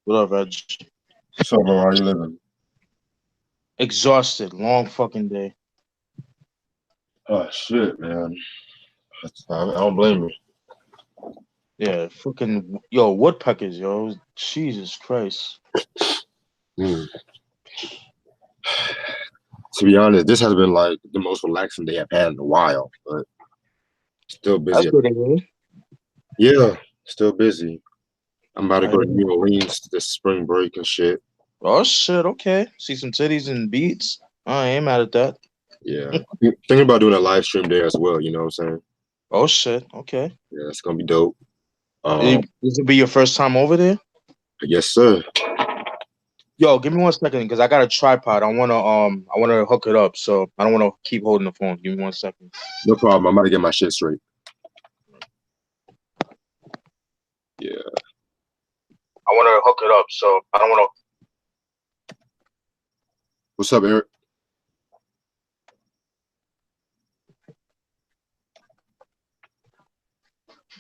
What up, Reg? What's up, bro? How you living? Exhausted. Long fucking day. Oh shit, man. I don't blame you. Yeah, fucking yo, woodpeckers, yo. Jesus Christ. Mm. To be honest, this has been like the most relaxing day I've had in a while, but still That's busy. good to hear. Yeah, still busy. I'm about to I go to hear. New Orleans this spring break and shit. Oh shit, okay. See some titties and beats. I ain't mad at that. Yeah, thinking about doing a live stream there as well. You know what I'm saying? Oh shit, okay. Yeah, it's gonna be dope. Um, This will be your first time over there? yes, sir. Yo, give me 1 second because I got a tripod. I wanna hook it up, so I don't wanna keep holding the phone. Give me 1 second. No problem. I'm about to get my shit straight. Yeah. I wanna hook it up, so I don't wanna. What's up, Eric?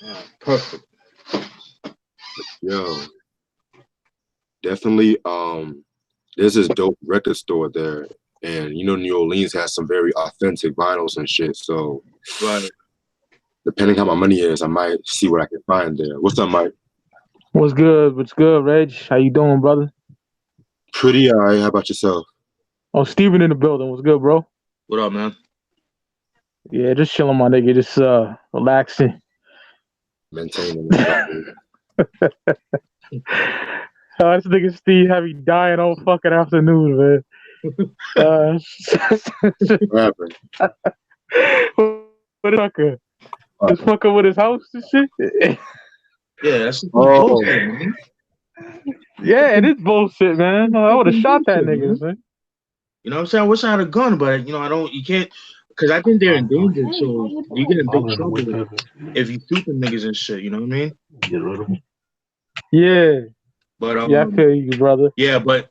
Yeah, perfect. Yo, definitely. There's this dope record store there, and New Orleans has some very authentic vinyls and shit. So Right. depending how my money is, I might see what I can find there. What's up, Mike? What's good? What's good, Reg? How you doing, brother? Pretty alright. How about yourself? Oh, Steven in the building. What's good, bro? What up, man? Yeah, just chilling, my nigga. Just relaxing. Maintaining the This nigga Steve have me dying all fucking afternoon, man. what happened? What is fucker? Just fucking with his house and shit. Yeah, that's some Oh, bullshit, man. Yeah, it is bullshit, man. I would have shot that Bullshit, nigga, man. man. You know what I'm saying? I wish I had a gun, but I don't. You can't, because I think they're endangered. So you get in big trouble if you shoot them niggas and shit. You know what I mean? Yeah, But yeah, I feel you, brother. yeah, but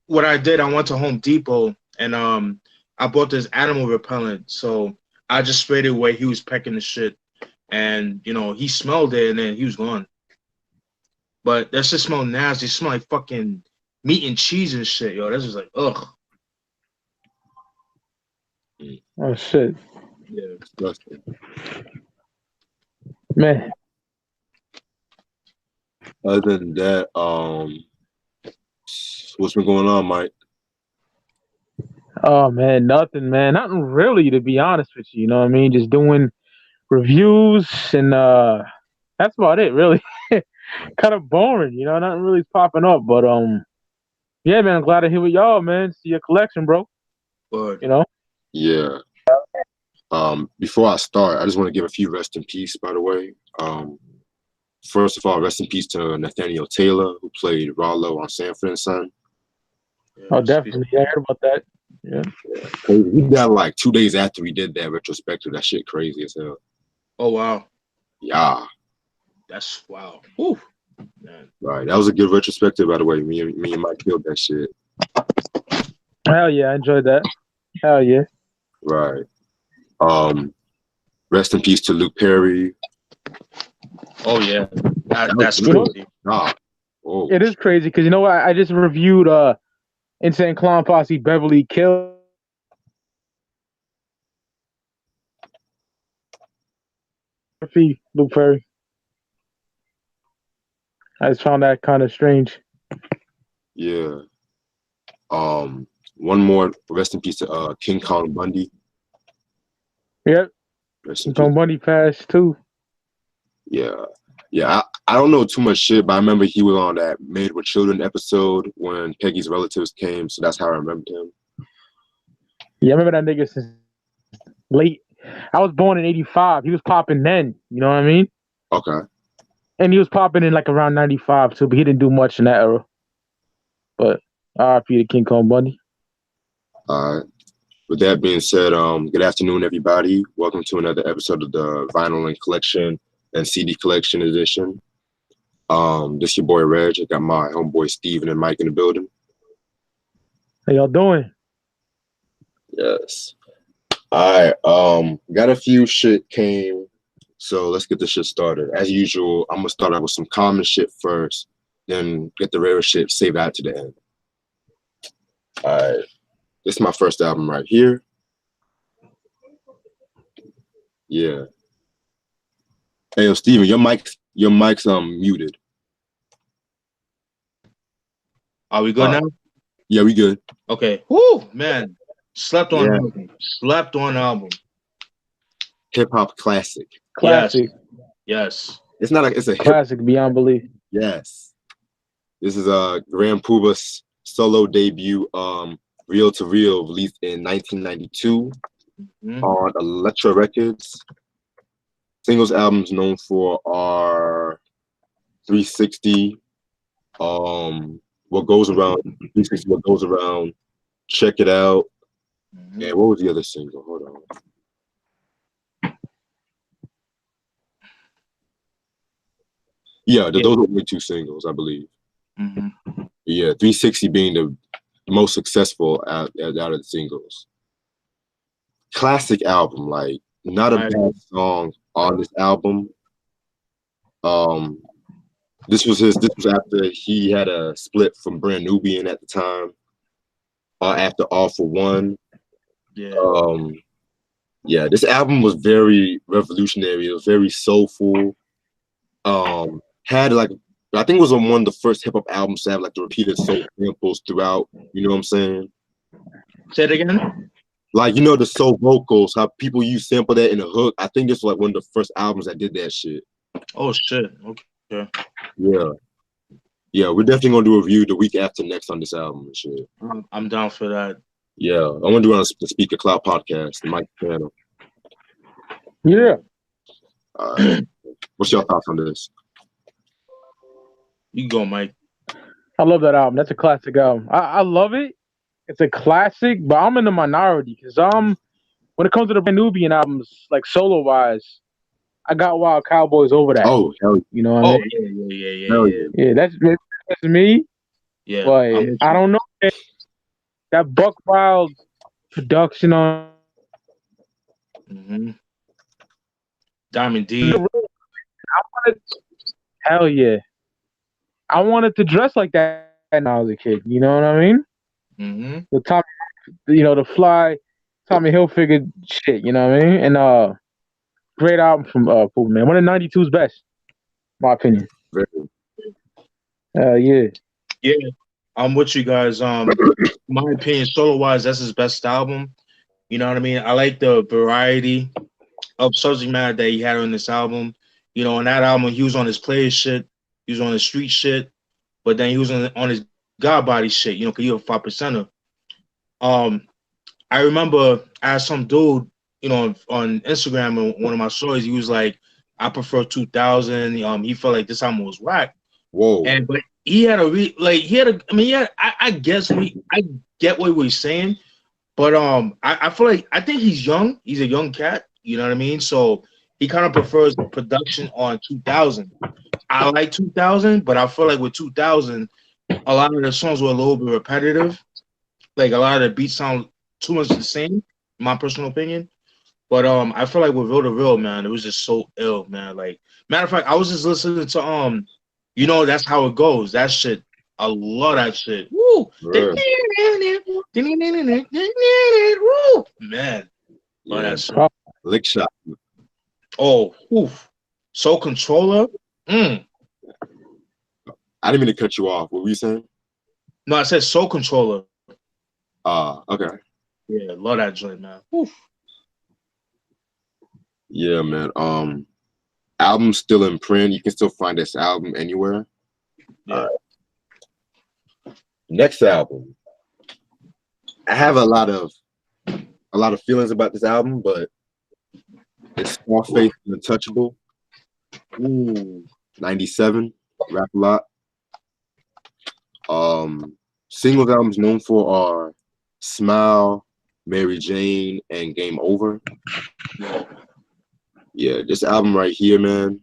what I did, I went to Home Depot and I bought this animal repellent. So I just sprayed it where he was pecking the shit, and he smelled it, and then he was gone. But that shit smelled nasty. It smelled like fucking meat and cheese and shit, yo. That's just like ugh. Oh shit, Yeah. disgusting. man. Other than that, what's been going on, Mike? Oh man, nothing, man. Nothing really, to be honest with you. You know what I mean? Just doing reviews and that's about it, really. Kind of boring, nothing really's popping up. But yeah, man, I'm glad to hear with y'all, man. See your collection, bro. But You know? Yeah. Before I start, I just want to give a few rest in peace, by the way. First of all, rest in peace to Nathaniel Taylor, who played Rollo on Sanford and Son. Oh, definitely. I heard about that. Yeah. He died like 2 days after he did that retrospective. That shit crazy as hell. oh wow, Yeah. that's wow. Whew. Man. Right. That was a good retrospective, by the way. Me and Mike killed that shit. Hell yeah, I enjoyed that. Hell yeah. Right. Rest in peace to Luke Perry. Oh yeah, that's You know, crazy. God. Oh, it is crazy because you know what? I just reviewed Insane Clown Posse Beverly Kill. Luke Perry. I just found that kind of strange. yeah. One more rest in peace to King Kong Bundy. Yep. Rest in King peace. Bundy passed too. Yeah. Yeah, I don't know too much shit, but I remember he was on that Made with Children episode when Peggy's relatives came, so that's how I remember him. Yeah, I remember that nigga since late. I was born in '85. He was popping then. You know what I mean? Okay. And he was popping in like around '95 too, but he didn't do much in that era. But R.I.P. to King Kong Bundy. All right. With that being said, good afternoon, everybody. Welcome to another episode of the Vinyl and Collection and CD Collection Edition. This your boy Reg. I got my homeboy Steven and Mike in the building. How y'all doing? Yes. All right. Got a few shit came, so let's get this shit started. As usual, I'm gonna start out with some common shit first, then get the rare shit, save that to the end. All right, this is my first album right here. Yeah. Hey, yo, Steven, your mic's muted. Are we good now? Yeah, we good. Okay. Whoo, man. Slept on album. Slept on album. Hip hop classic. Classic. Yes. It's not like it's a classic beyond belief. Yes. This is Grand Puba's solo debut, Real to Real, released in 1992 on Elektra Records. Singles albums known for are 360, What Goes Around, 360, What Goes Around, Check It Out. And what was the other single? Hold on. Yeah, those were only 2 singles, I believe. Yeah, 360 being the most successful out of the singles. Classic album, like not a bad song on this album. This was after he had a split from Brand Nubian at the time. After All for One. Yeah. This album was very revolutionary. It was very soulful. Had like, I think it was on one of the first hip hop albums to have like the repeated soul samples throughout. You know what I'm saying? Say it again. Like, you know, the soul vocals, how people use sample that in the hook. I think this was like one of the first albums that did that shit. Oh shit. Okay. Yeah, we're definitely gonna do a review the week after next on this album and shit. I'm down for that. Yeah, I'm gonna do it on the Speaker Cloud podcast, the Mike channel. Yeah. What's your thoughts on this? You go, Mike. I love that album. That's a classic album. I love it. It's a classic, but I'm in the minority because when it comes to the Brand Nubian albums, like solo wise, I got Wild Cowboys over that. Oh, hell yeah. You know what I mean? Yeah. Yeah, that's me. Yeah. But I don't know. That Buck Wild production on Diamond D. Hell yeah. I wanted to dress like that when I was a kid. You know what I mean? The Tommy, the fly Tommy Hilfiger shit. You know what I mean? And great album from Pooh, man. One of 92's best, my opinion. Yeah. Yeah, I'm with you guys. My opinion, solo wise, that's his best album. You know what I mean? I like the variety of subject matter that he had on this album. You know, on that album, he was on his player shit, he was on his street shit, but then he was on his God body shit. You know, cause he was a 5%er. I remember I had some dude, on Instagram and one of my stories, he was like, I prefer 2000. He felt like this album was whack. Whoa. But he had I guess I get what he's saying, but I feel like I think he's young. He's a young cat, you know what I mean? So he kind of prefers the production on 2000. I like 2000, but I feel like with 2000, a lot of the songs were a little bit repetitive. Like a lot of the beats sound too much the same, in my personal opinion. But I feel like with Real to Real, man, it was just so ill, man. Like, matter of fact, I was just listening to That's How It Goes. That shit, I love that shit. Woo! Woo! Man, love that shit. Lick Shot. Oh, oof. Soul Controller. I didn't mean to cut you off. What were you saying? No, I said Soul Controller. Okay. Yeah, love that joint, man. Oof. Yeah, man. Album's still in print. You can still find this album anywhere. Yeah. Next album. I have a lot of feelings about this album, but it's Scarface and Untouchable. Ooh, 97. Rap a lot. Singles albums known for are Smile, Mary Jane, and Game Over. Yeah, this album right here, man.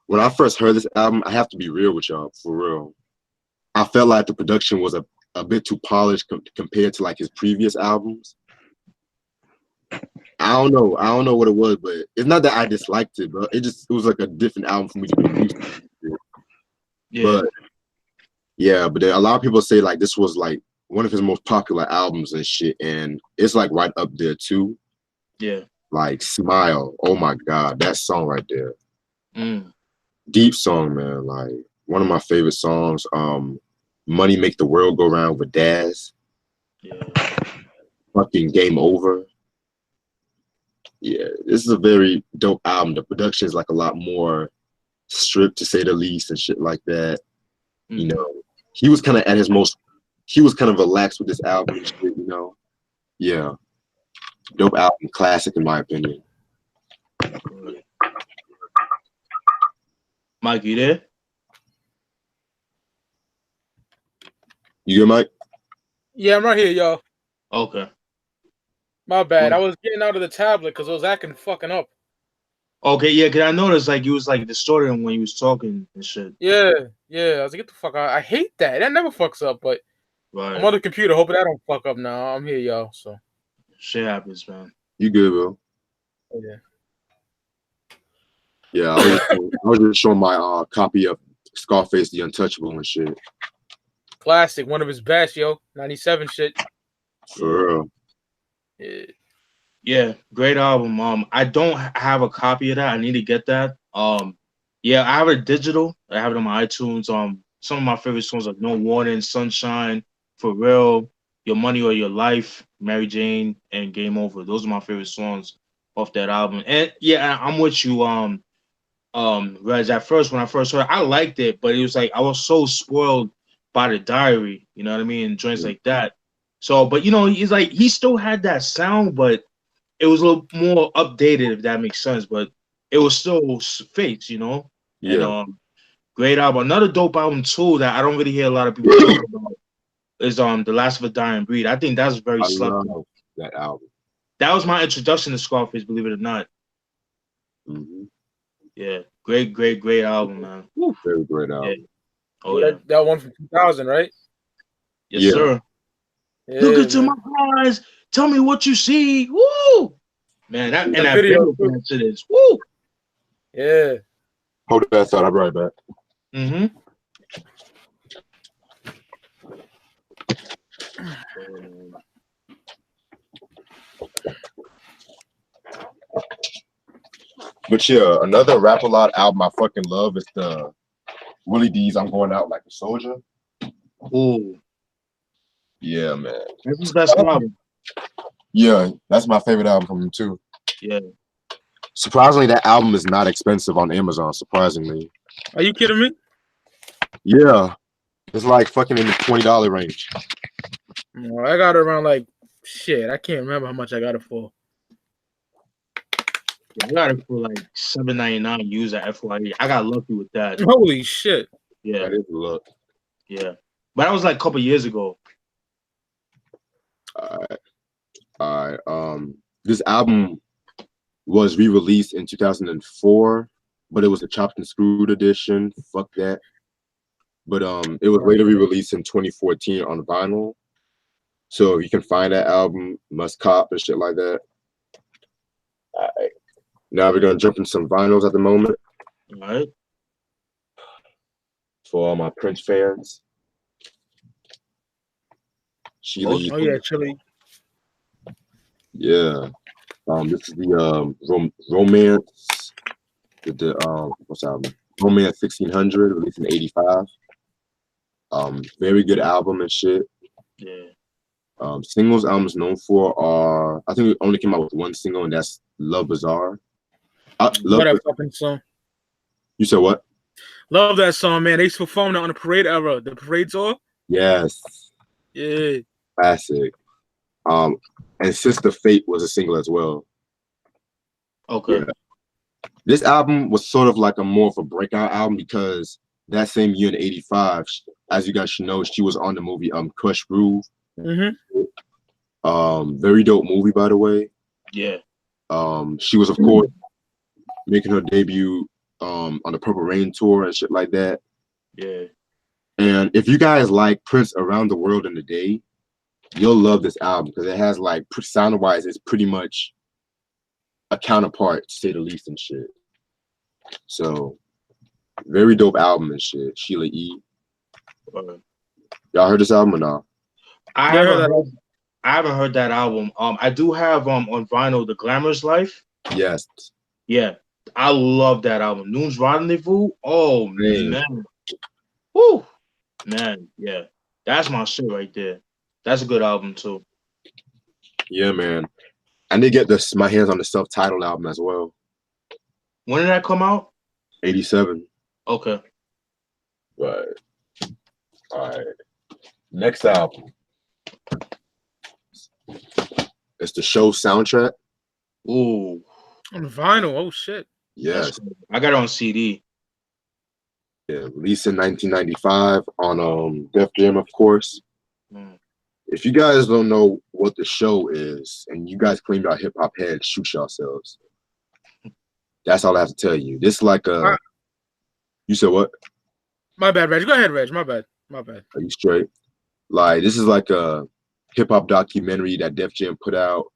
When I first heard this album, I have to be real with y'all, for real. I felt like the production was a bit too polished compared to like his previous albums. I don't know what it was, but it's not that I disliked it, bro. It was like a different album for me to be used to. Yeah. But Yeah, but a lot of people say like this was like one of his most popular albums and shit, and it's like right up there too. Yeah. Like Smile, oh my god, that song right there. Mm. Deep song, man. Like one of my favorite songs. Money Make the World Go Round with Daz. Yeah. Fucking Game Over. Yeah, this is a very dope album. The production is like a lot more stripped to say the least and shit like that. You know, he was kind of at his most, he was kind of relaxed with this album and shit, you know. Yeah. Dope album, classic in my opinion. Mike, you there? You good, Mike? Yeah, I'm right here, y'all. Okay. My bad. I was getting out of the tablet because it was acting fucking up. Okay, yeah, because I noticed like you was like distorting when you was talking and shit. Yeah. I was like, get the fuck out. I hate that. That never fucks up, but I'm on the computer. Hoping that don't fuck up now. I'm here, y'all. So shit happens, man. You good, bro? Yeah. Yeah, I was just showing my copy of Scarface the Untouchable and shit. Classic, one of his best, yo. 97 shit. For real. Yeah. Yeah, great album. I don't have a copy of that. I need to get that. Yeah, I have it digital. I have it on my iTunes. Some of my favorite songs like No Warning, Sunshine, For Real, Your Money or Your Life, Mary Jane, and Game Over. Those are my favorite songs off that album. And yeah, I'm with you. Reg, at first when I first heard it, I liked it, but it was like I was so spoiled by The Diary, you know what I mean, and joints like that. So, but you know, he's like he still had that sound, but it was a little more updated, if that makes sense. But it was still Fates, you know. Yeah. And great album. Another dope album too that I don't really hear a lot of people talk about is The Last of a Dying Breed. I think that's very slept. That album. That was my introduction to Scarface, believe it or not. Mm-hmm. Yeah, great album, man. Woo. Very great album. Yeah. Oh yeah, that one from 2000, right? Yes, sir. Yeah, look into my eyes. Tell me what you see. Woo, man. That video for that shit is woo. Yeah. Hold that thought. I'll be right back. Mm-hmm. But yeah, another Rap a Lot album I fucking love is the Willie D's I'm Going Out Like a Soldier. Ooh. Yeah, man. That's his best album. Yeah, that's my favorite album from him too. Yeah. Surprisingly, that album is not expensive on Amazon, surprisingly. Are you kidding me? Yeah. It's like fucking in the $20 range. No, I got it around like shit. I can't remember how much I got it for. I got it for like $7.99 used at FYE. I got lucky with that. Holy shit. Yeah. That is a look. Yeah. But that was like a couple years ago. All right. This album was re-released in 2004, but it was a chopped and screwed edition. Fuck that. But it was later re-released in 2014 on vinyl. So if you can find that album, must cop and shit like that. All right. Now we're gonna jump into some vinyls at the moment. All right. For all my Prince fans. Oh yeah, Chili. Yeah. This is the Romance. What's that album? Romance 1600, released in '85. Very good album and shit. Yeah. Singles albums known for are, I think we only came out with one single, and that's Love Bizarre. Love that fucking song. You said what? Love that song, man. They used to perform that on the Parade era, the Parade tour. Yes. Yeah. Classic. And Sister Fate was a single as well. Okay. Yeah. This album was sort of like a more of a breakout album because that same year in '85, as you guys should know, she was on the movie Kush Groove. Mm-hmm. Very dope movie, by the way. Yeah. She was of course making her debut on the Purple Rain tour and shit like that. Yeah. And if you guys like Prince Around the World in a Day, you'll love this album because it has like sound wise, it's pretty much a counterpart to say the least and shit. So very dope album and shit. Sheila E. Y'all heard this album or not? I Yeah, I heard haven't that. heard. I haven't heard that album. I do have on vinyl The Glamorous Life. Yes. Yeah, I love that album. Noon's Rendezvous. Oh man. Woo, man. Yeah, that's my shit right there. That's a good album too. Yeah, man. I did get my hands on the self-titled album as well. When did that come out? 87. Okay. Right. All right. Next album. It's the show soundtrack. Ooh. On vinyl. Oh shit. Yes. I got it on CD. Yeah, released in 1995 on Def Jam, of course. Mm. If you guys don't know what the show is, and you guys claim y'all hip hop heads, shoot yourselves. That's all I have to tell you. This is like a. You said what? My bad, Reg. Go ahead, Reg. My bad. Are you straight? Like, this is like a hip hop documentary that Def Jam put out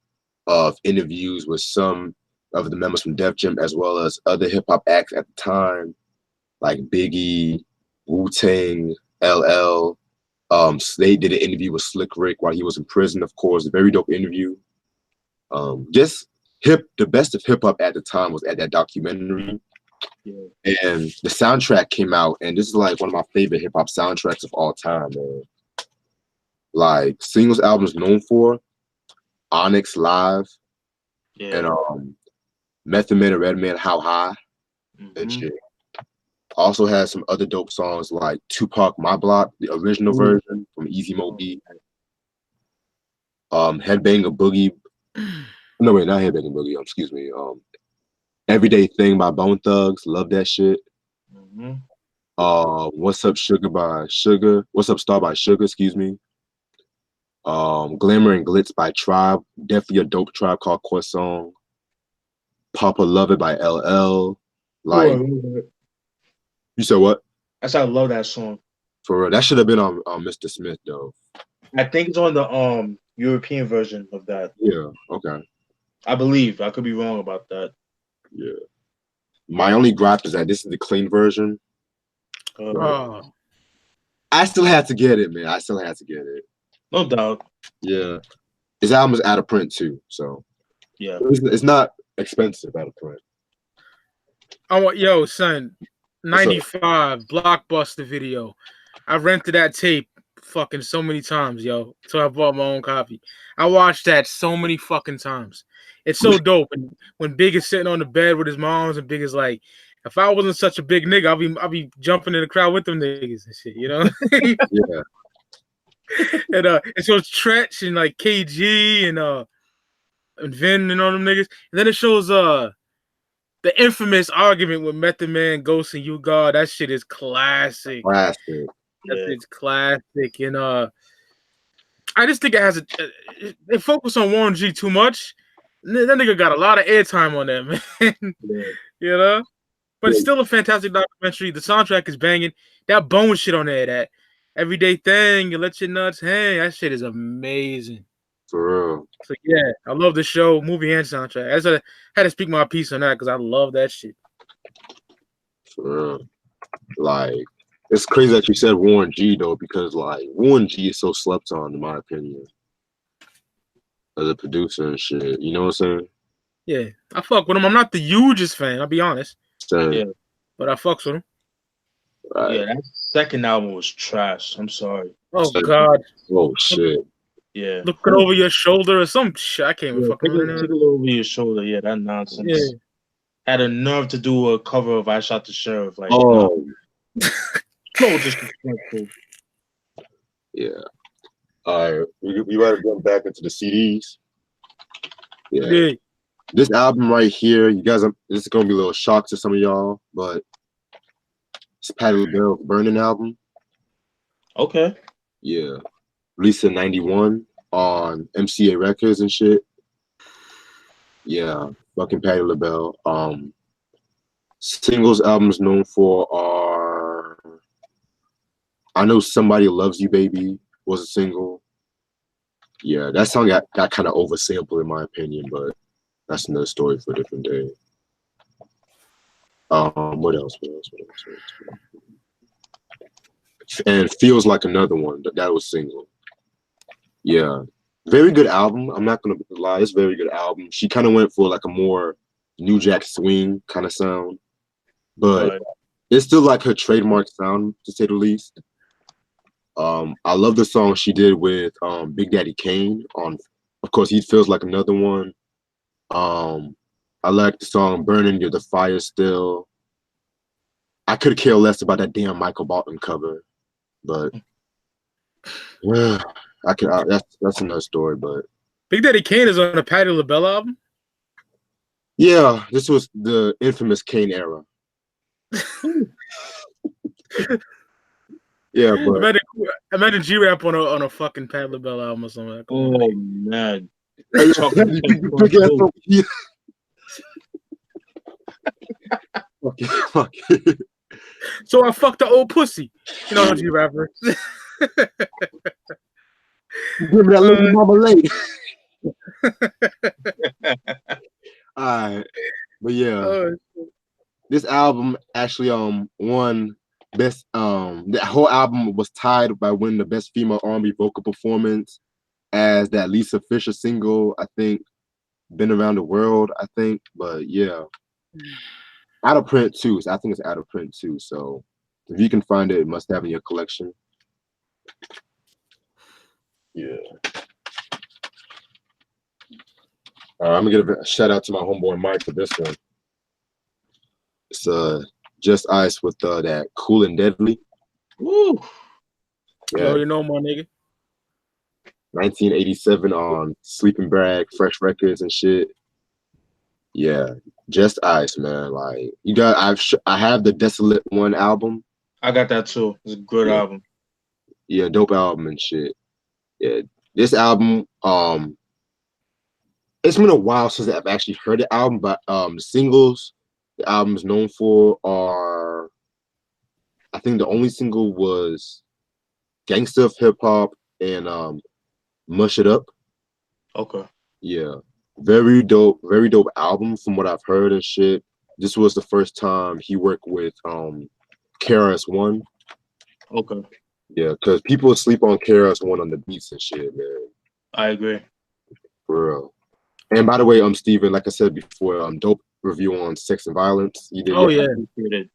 of interviews with some of the members from Def Jam as well as other hip hop acts at the time, like Biggie, Wu-Tang, LL. They did an interview with Slick Rick while he was in prison, of course. A very dope interview. The best of hip hop at the time was at that documentary. Yeah. And the soundtrack came out, and this is like one of my favorite hip hop soundtracks of all time, man. Like singles albums known for Onyx Live, and Method Man and Redman How High, and shit. Also has some other dope songs like Tupac My Block, the original version from Easy Mo B. Headbanger Boogie. No, wait, not Headbanger Boogie. Excuse me. Everyday Thing by Bone Thugs. Love that shit. What's Up Sugar by Sugar. What's Up Star by Sugar, excuse me. Glamour and Glitz by Tribe. Definitely a dope Tribe Called Quest song. Papa Love It by LL. Like, you said what? I love that song. For real. That should have been on Mr. Smith, though. I think it's on the European version of that. Yeah, okay. I believe. I could be wrong about that. Yeah. My only gripe is that this is the clean version. I still had to get it, man. I still had to get it. No doubt. Yeah. His album is out of print, too, so. Yeah. It's not expensive out of print. Yo, son, 95 Blockbuster Video. I rented that tape fucking so many times, yo. So I bought my own copy. I watched that so many fucking times. It's so dope. And when Big is sitting on the bed with his moms, and Big is like, if I wasn't such a big nigga, I'll be jumping in the crowd with them niggas and shit, you know? Yeah. And it shows Tretch and like KG and Vin and all them niggas. And then it shows the infamous argument with Method Man, Ghost, and You God. That shit is classic. Classic. It's classic. And I just think it has they focus on Warren G too much. That nigga got a lot of airtime on that, man. You know? But it's still a fantastic documentary. The soundtrack is banging. That Bone shit on there, that Everyday Thing, You Let Your Nuts Hang, that shit is amazing. For real. So yeah, I love the show, movie, and soundtrack. I had to speak my piece on that because I love that shit. For real. Like, it's crazy that you said Warren G though, because like Warren G is so slept on, in my opinion, as a producer and shit. You know what I'm saying? Yeah, I fuck with him. I'm not the hugest fan, I'll be honest. Same. Yeah. But I fucks with him. Right. Yeah, that second album was trash. I'm sorry. Oh God. Oh shit. Yeah. Looking over your shoulder or some shit. I can't even fucking remember. Take a little over your shoulder. Yeah, that nonsense. Yeah. Had a nerve to do a cover of I Shot the Sheriff. Like, Oh. So disrespectful. Yeah. All right. We better jump back into the CDs. Yeah. This album right here, you guys, this is gonna be a little shock to some of y'all, but it's Patti LaBelle's Burning album. Okay. Yeah. Released in 91 on MCA Records and shit. Yeah. Fucking Patti LaBelle. Singles albums known for are I Know Somebody Loves You Baby was a single. Yeah, that song got kind of oversampled in my opinion, but that's another story for a different day. What else? and Feels Like Another One. That was single. Yeah, very good album. I'm not gonna lie, it's a very good album. She kind of went for like a more New Jack Swing kind of sound, but Right. it's still like her trademark sound to say the least. I love the song she did with Big Daddy Kane on, of course, He Feels Like Another One. I like the song Burning You're the Fire Still. I could care less about that damn Michael Bolton cover, but that's another story. But Big Daddy Kane is on a Patti LaBelle album. yeah, this was the infamous Kane era. Yeah, but Imagine G-Rap on a fucking Patti LaBelle album or something. Oh man. Fuck. So I fucked the old pussy. You know, G-Rapper. Give me that little marmalade. Alright. But yeah. This album actually won best the whole album was tied by winning the best female R&B vocal performance as that Lisa Fisher single, I think, Been Around the World, I think. But yeah. Out of print too. So I think it's out of print too. So if you can find it, it must have in your collection. Yeah. I'm gonna give a shout out to my homeboy Mike for this one. It's Just Ice with that Cool and Deadly. Woo. Yeah. You know, my nigga. 1987 on Sleeping Bag, Fresh Records and shit. Yeah, Just Ice, man. Like I have the Desolate One album. I got that too. It's a good album. Yeah, dope album and shit. Yeah, this album, it's been a while since I've actually heard the album, but the singles the album is known for are, I think the only single was Gangsta of Hip Hop and Mush It Up. Okay. Yeah. Very dope album from what I've heard and shit. This was the first time he worked with KRS-One. Okay. Yeah, because people sleep on KRS-One on the beats and shit, man. I agree. For real. And by the way, Steven, like I said before, dope review on Sex and Violence. You did. Oh yeah.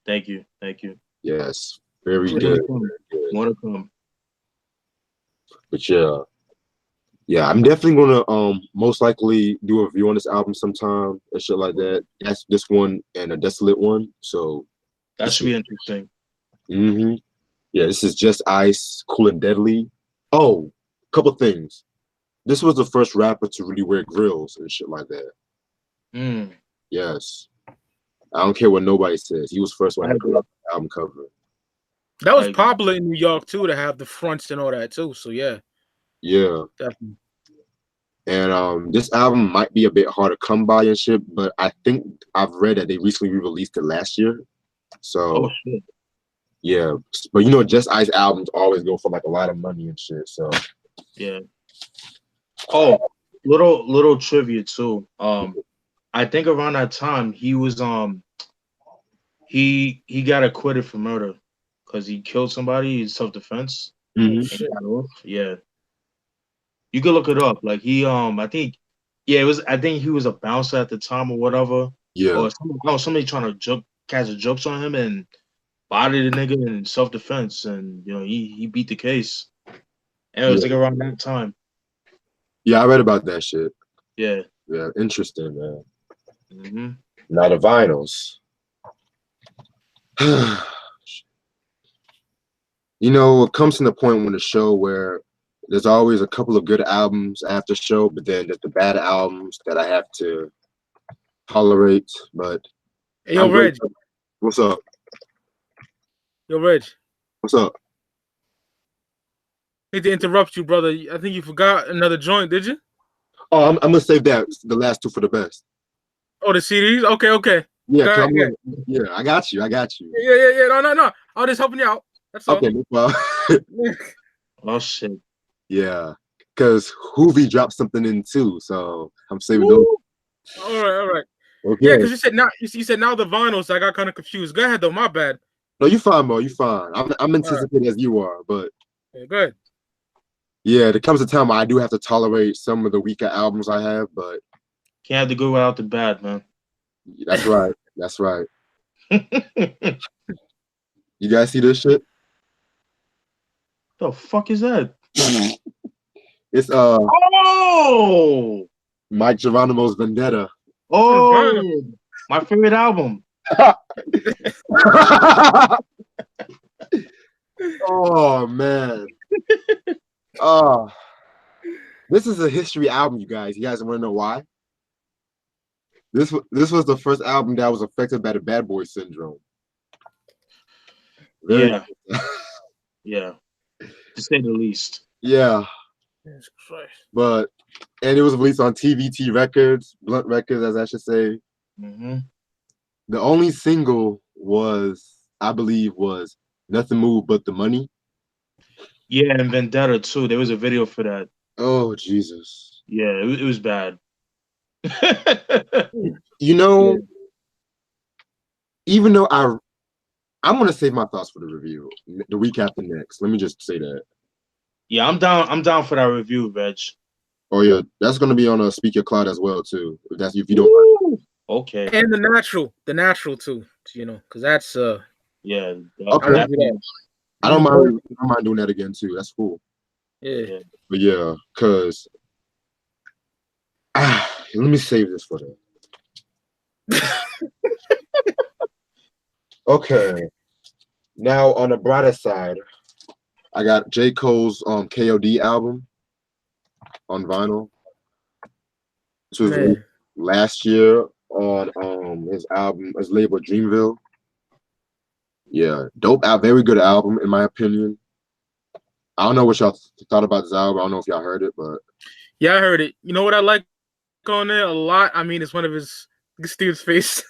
Thank you. Yes. Very good. More to come. But yeah, I'm definitely gonna most likely do a review on this album sometime and shit like that. That's this one and a Desolate One. So that should be interesting. Mm-hmm. Yeah, this is Just Ice, Cool and Deadly. Oh, couple things. This was the first rapper to really wear grills and shit like that. Yes. I don't care what nobody says. He was first one to have the album cover. That was popular in New York too, to have the fronts and all that too. So yeah. Yeah. Definitely. And this album might be a bit hard to come by and shit, but I think I've read that they recently re-released it last year. So shit. Yeah. But you know, Just Ice albums always go for like a lot of money and shit. So yeah. Oh, little trivia too. I think around that time he was he got acquitted for murder because he killed somebody in self-defense. Yeah. You could look it up. Like he I think he was a bouncer at the time or whatever. Yeah. Or somebody trying to catch jokes on him and bodied the nigga in self-defense, and you know he beat the case. And it was like around that time. Yeah, I read about that shit. Yeah. Yeah, interesting, man. Mm-hmm. Now the vinyls. You know, it comes to the point when the show where there's always a couple of good albums after show, but then there's the bad albums that I have to tolerate. But hey, yo, Reg. What's up? Yo, Reg. What's up? Hate to interrupt you, brother. I think you forgot another joint, did you? Oh, I'm gonna save that. The last two for the best. Oh, the CDs? Okay. Yeah, yeah, I got you. Yeah. No. I'm just helping you out. That's all. Okay, well. Oh shit. Yeah, because Hoovy dropped something in too, so I'm saving those. All right. Okay. Yeah, because you said now the vinyls. So I got kind of confused. Go ahead though. My bad. No, you fine, Mo. You fine. I'm anticipating as you are, but Yeah, good. yeah, there comes a time where I do have to tolerate some of the weaker albums I have, but Can't have the good without the bad, man. that's right. That's right. You guys see this shit? The fuck is that? It's Oh, Mike Geronimo's Vendetta. oh, my favorite album. Oh man. Oh, this is a history album, you guys. You guys want to know why? This was the first album that was affected by the Bad Boy Syndrome. Yeah, yeah, to say the least. Yeah. Jesus Christ. And it was released on TVT Records, Blunt Records, as I should say. Mm-hmm. The only single I believe, was Nothing Moved But the Money. Yeah, and Vendetta too. There was a video for that. Oh Jesus! Yeah, it was bad. You know, even though I'm gonna save my thoughts for the review the week after next. Let me just say that. Yeah, I'm down. I'm down for that review, Veg. Oh yeah, that's gonna be on a Speak Your Cloud as well too. If you don't mind. Okay. And the natural too. You know, because that's yeah. Okay. I don't mind doing that again too. That's cool. Yeah. But yeah, cause let me save this for that. Okay. Now on the brighter side, I got J. Cole's KOD album on vinyl. This was last year on his label Dreamville. Yeah, dope album, very good album in my opinion. I don't know what y'all thought about this album. I don't know if y'all heard it, but yeah, I heard it. You know what I like on there a lot? I mean, it's one of his Steve's face.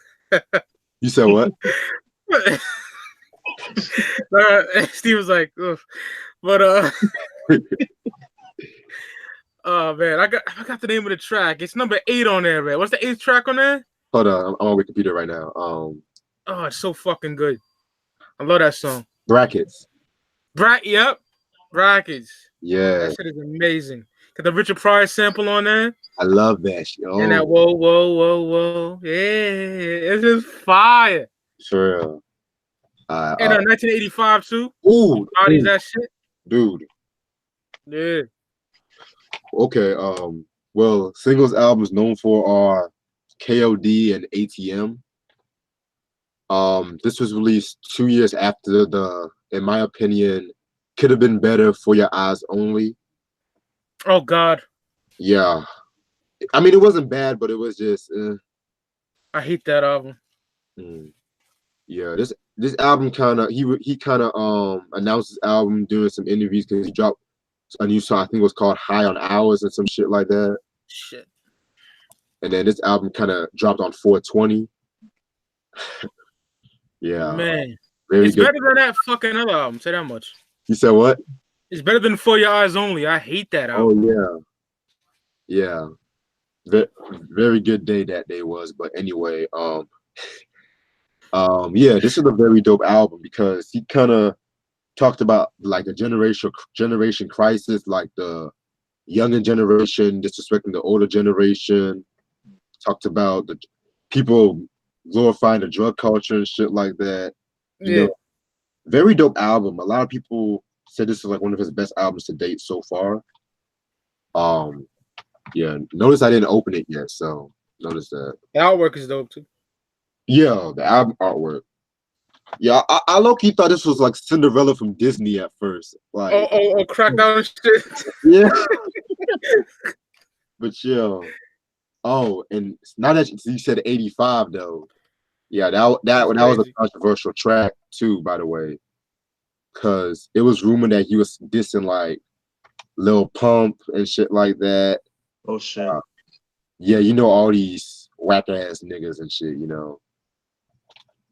You said what? Steve was like, ugh. But oh man, I got the name of the track. It's number 8 on there, man. What's the 8th track on there? Hold on, I'm on Wikipedia right now. Oh, it's so fucking good. I love that song. Brackets. Yep. Brackets. Yeah. That shit is amazing. Got the Richard Pryor sample on there. I love that shit. Oh. And that whoa, whoa, whoa, whoa. Yeah. It's just fire. For real. And 1985 too. Ooh. Bodies that shit. Dude. Yeah. Okay. Well, singles albums known for are KOD and ATM. This was released 2 years after in my opinion, Could Have Been Better, For Your Eyes Only. Oh God. Yeah. I mean, it wasn't bad, but it was just. I hate that album. Yeah, this album kind of he kind of announced his album doing some interviews because he dropped a new song. I think it was called High on Hours and some shit like that. Shit. And then this album kind of dropped on 420. Yeah, man, it's better than that fucking other album. Say that much. You said what? It's better than For Your Eyes Only. I hate that album. Oh yeah. Very good day that day was. But anyway, yeah, this is a very dope album because he kind of talked about like a generation crisis, like the younger generation disrespecting the older generation. Talked about the people glorifying the drug culture and shit like that. You know, very dope album. A lot of people said this is like one of his best albums to date so far. Yeah, notice I didn't open it yet, so notice that. The artwork is dope too. Yeah, the album artwork. Yeah, I low-key thought this was like Cinderella from Disney at first. Like, cracked out and shit. Yeah. But yeah. Oh, and now that you said 85 though. Yeah, that was a controversial track too, by the way. Cause it was rumored that he was dissing like Lil Pump and shit like that. Oh shit. Yeah, you know all these whack ass niggas and shit, you know.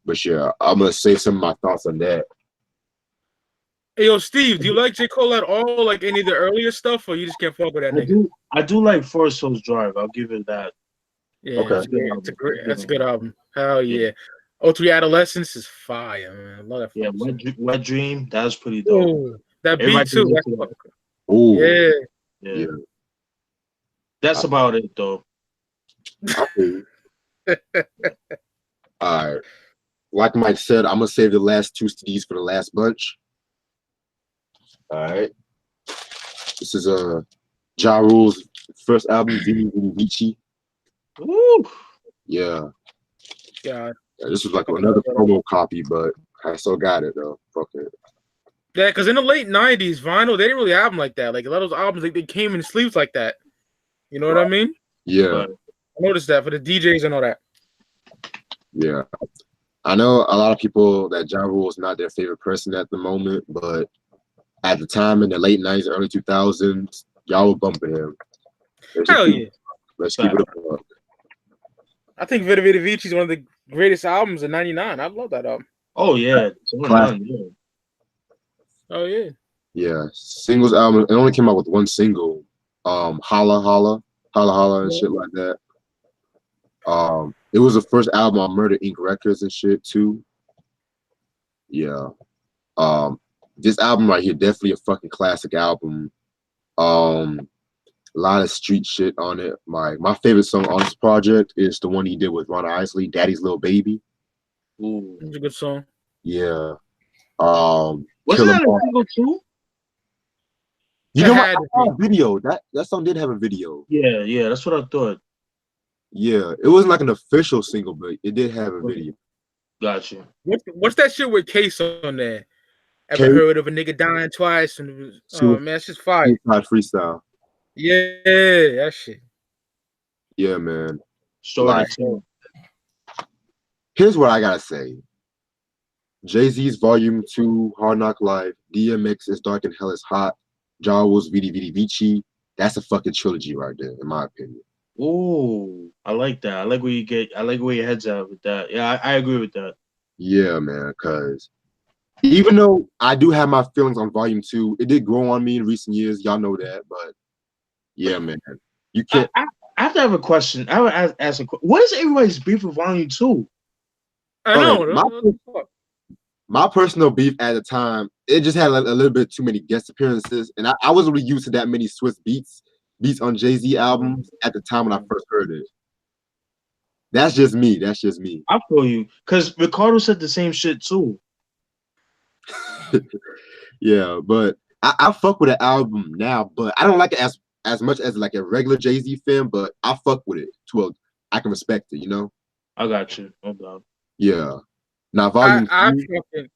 But yeah, I'm gonna say some of my thoughts on that. Hey, yo, Steve, do you like J. Cole at all? Like any of the earlier stuff, or you just can't fuck with that nigga? I do like Forest Hills Drive. I'll give it that. Yeah, okay. That's a good album. Hell yeah. 03 Adolescence is fire, man. I love that. Yeah, fucking song. Wet Dream. That was pretty dope. Oh, that beat Everybody too. can That's listen to fucking, Ooh, yeah. Yeah. yeah. That's about it though. I feel you. All right. Like Mike said, I'm gonna save the last two CDs for the last bunch. All right. This is Ja Rule's first album, Vini Vini Vici. Woo! Yeah. God. This was like another promo copy, but I still got it though. Fuck it. Yeah, because in the late 90s, vinyl, they didn't really have them like that. Like a lot of those albums, they came in sleeves like that. You know what I mean? Yeah. But I noticed that for the DJs and all that. Yeah. I know a lot of people that Ja Rule is not their favorite person at the moment, but at the time in the late 90s, early 2000s, y'all were bumping him. Hell yeah. Let's keep it up. I think Vita Vita Vici is one of the greatest albums of 99. I love that album. oh yeah, it's going on, yeah. Oh, yeah. Yeah. Singles album, it only came out with one single. Holla Holla and shit like that. It was the first album on Murder Inc. Records and shit too. Yeah. This album right here, definitely a fucking classic album. A lot of street shit on it. My favorite song on this project is the one he did with Ron Isley, Daddy's Little Baby. Ooh. It's a good song. Yeah. Wasn't Killer that a Mark. single too? You It know had what? I saw a video. That song did have a video. Yeah, that's what I thought. Yeah. It wasn't like an official single, but it did have a video. Gotcha. What's that shit with Case on there? Ever Case? heard of a nigga dying twice? And it was, oh man, it's just fire. Freestyle. Yeah, that shit. Yeah, man. Story Like- to tell. Here's what I gotta say. Jay-Z's Volume 2, Hard Knock Life, DMX is Dark and Hell is Hot, Ja Rule's Vidi Vidi Vici. That's a fucking trilogy right there, in my opinion. Ooh, I like that. I like where your head's at with that. Yeah, I agree with that. Yeah, man, because even though I do have my feelings on Volume 2, it did grow on me in recent years. Y'all know that, but yeah, man. You can't. I have to have a question. I would ask a question. What is everybody's beef with Volume 2? I know. Okay, my personal beef at the time, it just had a little bit too many guest appearances, and I wasn't really used to that many Swiss beats on Jay-Z albums at the time when I first heard it. That's just me. I feel you. Because Ricardo said the same shit too. Yeah, but I fuck with the album now, but I don't like it as much as like a regular Jay-Z fan, but I fuck with it I can respect it, you know? I got you. No doubt. Yeah. Now, Volume 3,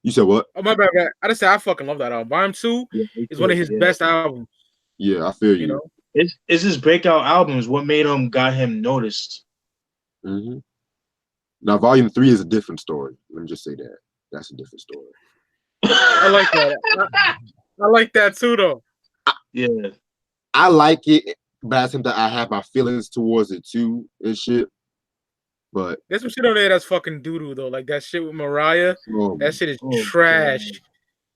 you said what? Oh, my bad. I just said I fucking love that album. Volume 2 is one of his best albums. Yeah, I feel you. You know? It's his breakout albums. What got him noticed. Mm-hmm. Now, Volume 3 is a different story. Let me just say that. That's a different story. I like that. I like that too, though. Yeah. I like it, but at the same time, I have my feelings towards it too and shit. But there's some shit on there that's fucking doo-doo, though. Like that shit with Mariah. That shit is trash.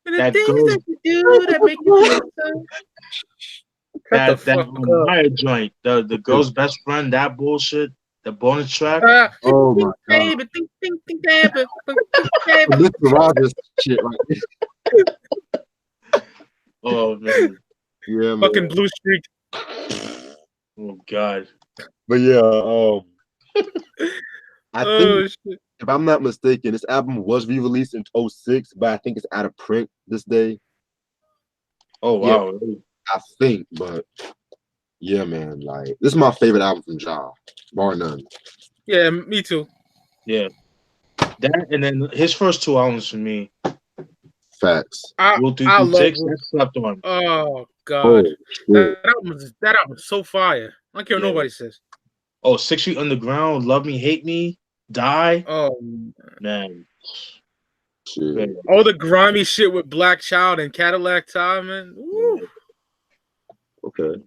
And the that things goes, that you do that make you feel so... that Mariah joint, the girl's best friend, that bullshit, the bonus track. Oh my god. Mr. Rogers shit right there. Oh man. Yeah, man. Fucking Blue Streak. Oh god. But yeah, I think shit. if I'm not mistaken, this album was re-released in 2006, but I think it's out of print this day. Oh wow. Yeah, I think, but yeah, man, like this is my favorite album from Ja, bar none. Yeah, me too. Yeah. That and then his first two albums for me. Facts. I love that slept on. Oh god. Oh, that album's so fire. I don't care what nobody says. Oh, 6 Feet Underground, Love Me, Hate Me, Die. Oh man. Shit. All the grimy shit with Black Child and Cadillac Time, man. Woo. Okay.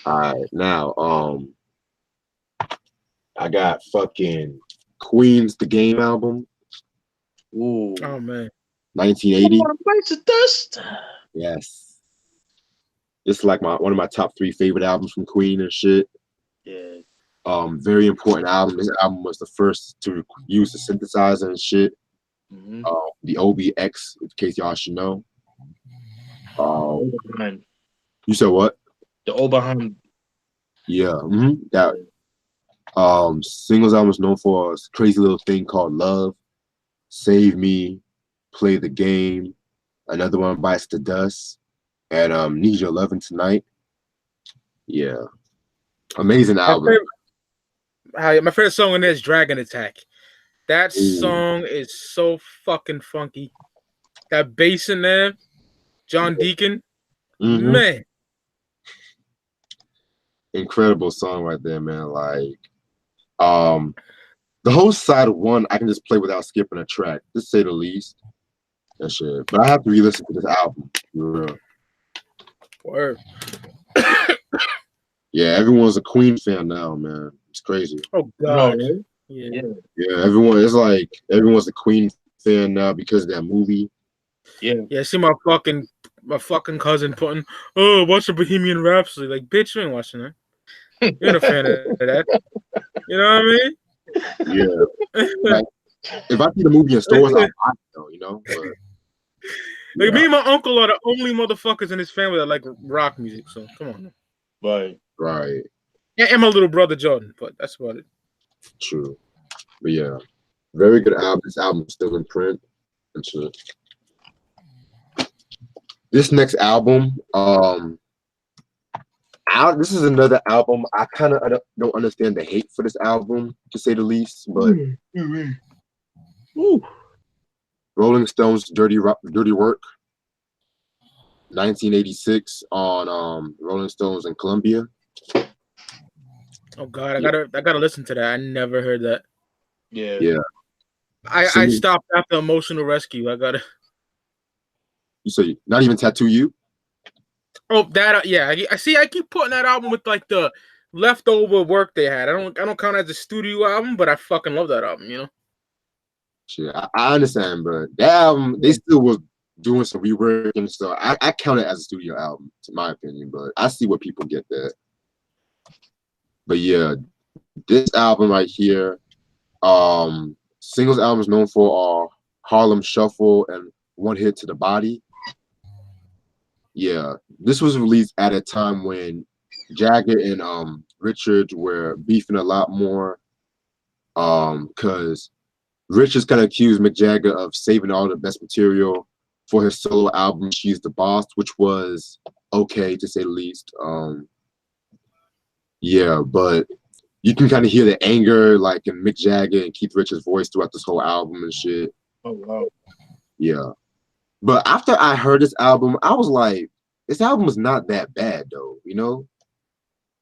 All right. Now, I got fucking Queen's The Game album. Ooh. Oh man. 1980. Bites of dust. Yes. It's like one of my top 3 favorite albums from Queen and shit. Yeah. Very important album. This album was the first to use the synthesizer and shit. Mm-hmm. The OBX, in case y'all should know. You said what? The Oberheim. Yeah. That singles album was known for a crazy little thing called Love, Save Me, Play the Game, another one Bites the Dust, and Need Your Lovin' Tonight. Yeah. Amazing album. My favorite song in there is Dragon Attack. That song is so fucking funky. That bass in there, John Deacon, man. Incredible song right there, man. Like, the whole side one, I can just play without skipping a track, to say the least. That shit. But I have to re-listen to this album. For real. Word. Yeah, everyone's a Queen fan now, man. It's crazy. Oh God. No, Yeah. Everyone's a Queen fan now because of that movie. Yeah, see my fucking cousin putting, watch the Bohemian Rhapsody. Like, bitch, you ain't watching that. You're not a fan of that. You know what I mean? Yeah. Like, if I see the movie in stores, I'll buy it though, you know? But, like, me and my uncle are the only motherfuckers in his family that like rock music, so come on. Right. And my little brother Jordan, but that's about it. True. But yeah. Very good album. This album is still in print and shit. This next album, this is another album. I kind of don't understand the hate for this album, to say the least. But Rolling Stones' "Dirty Work," 1986, on Rolling Stones and Columbia. Oh God, I gotta listen to that. I never heard that. Yeah. I stopped after Emotional Rescue. I gotta. You say not even Tattoo You? Oh, that I see. I keep putting that album with like the leftover work they had. I don't count it as a studio album, but I fucking love that album. You know. Shit, I understand, but that album they still was doing some rework and stuff. I count it as a studio album, to my opinion, but I see what people get there. But yeah, this album right here, singles albums known for Harlem Shuffle and One Hit to the Body. Yeah, this was released at a time when Jagger and Richard were beefing a lot more, because Richards kind of accused Mick Jagger of saving all the best material for his solo album She's the Boss, which was okay to say the least. Yeah, but you can kind of hear the anger like in Mick Jagger and Keith Richards' voice throughout this whole album and shit. Oh wow. Yeah. But after I heard this album, I was like, this album was not that bad though, you know?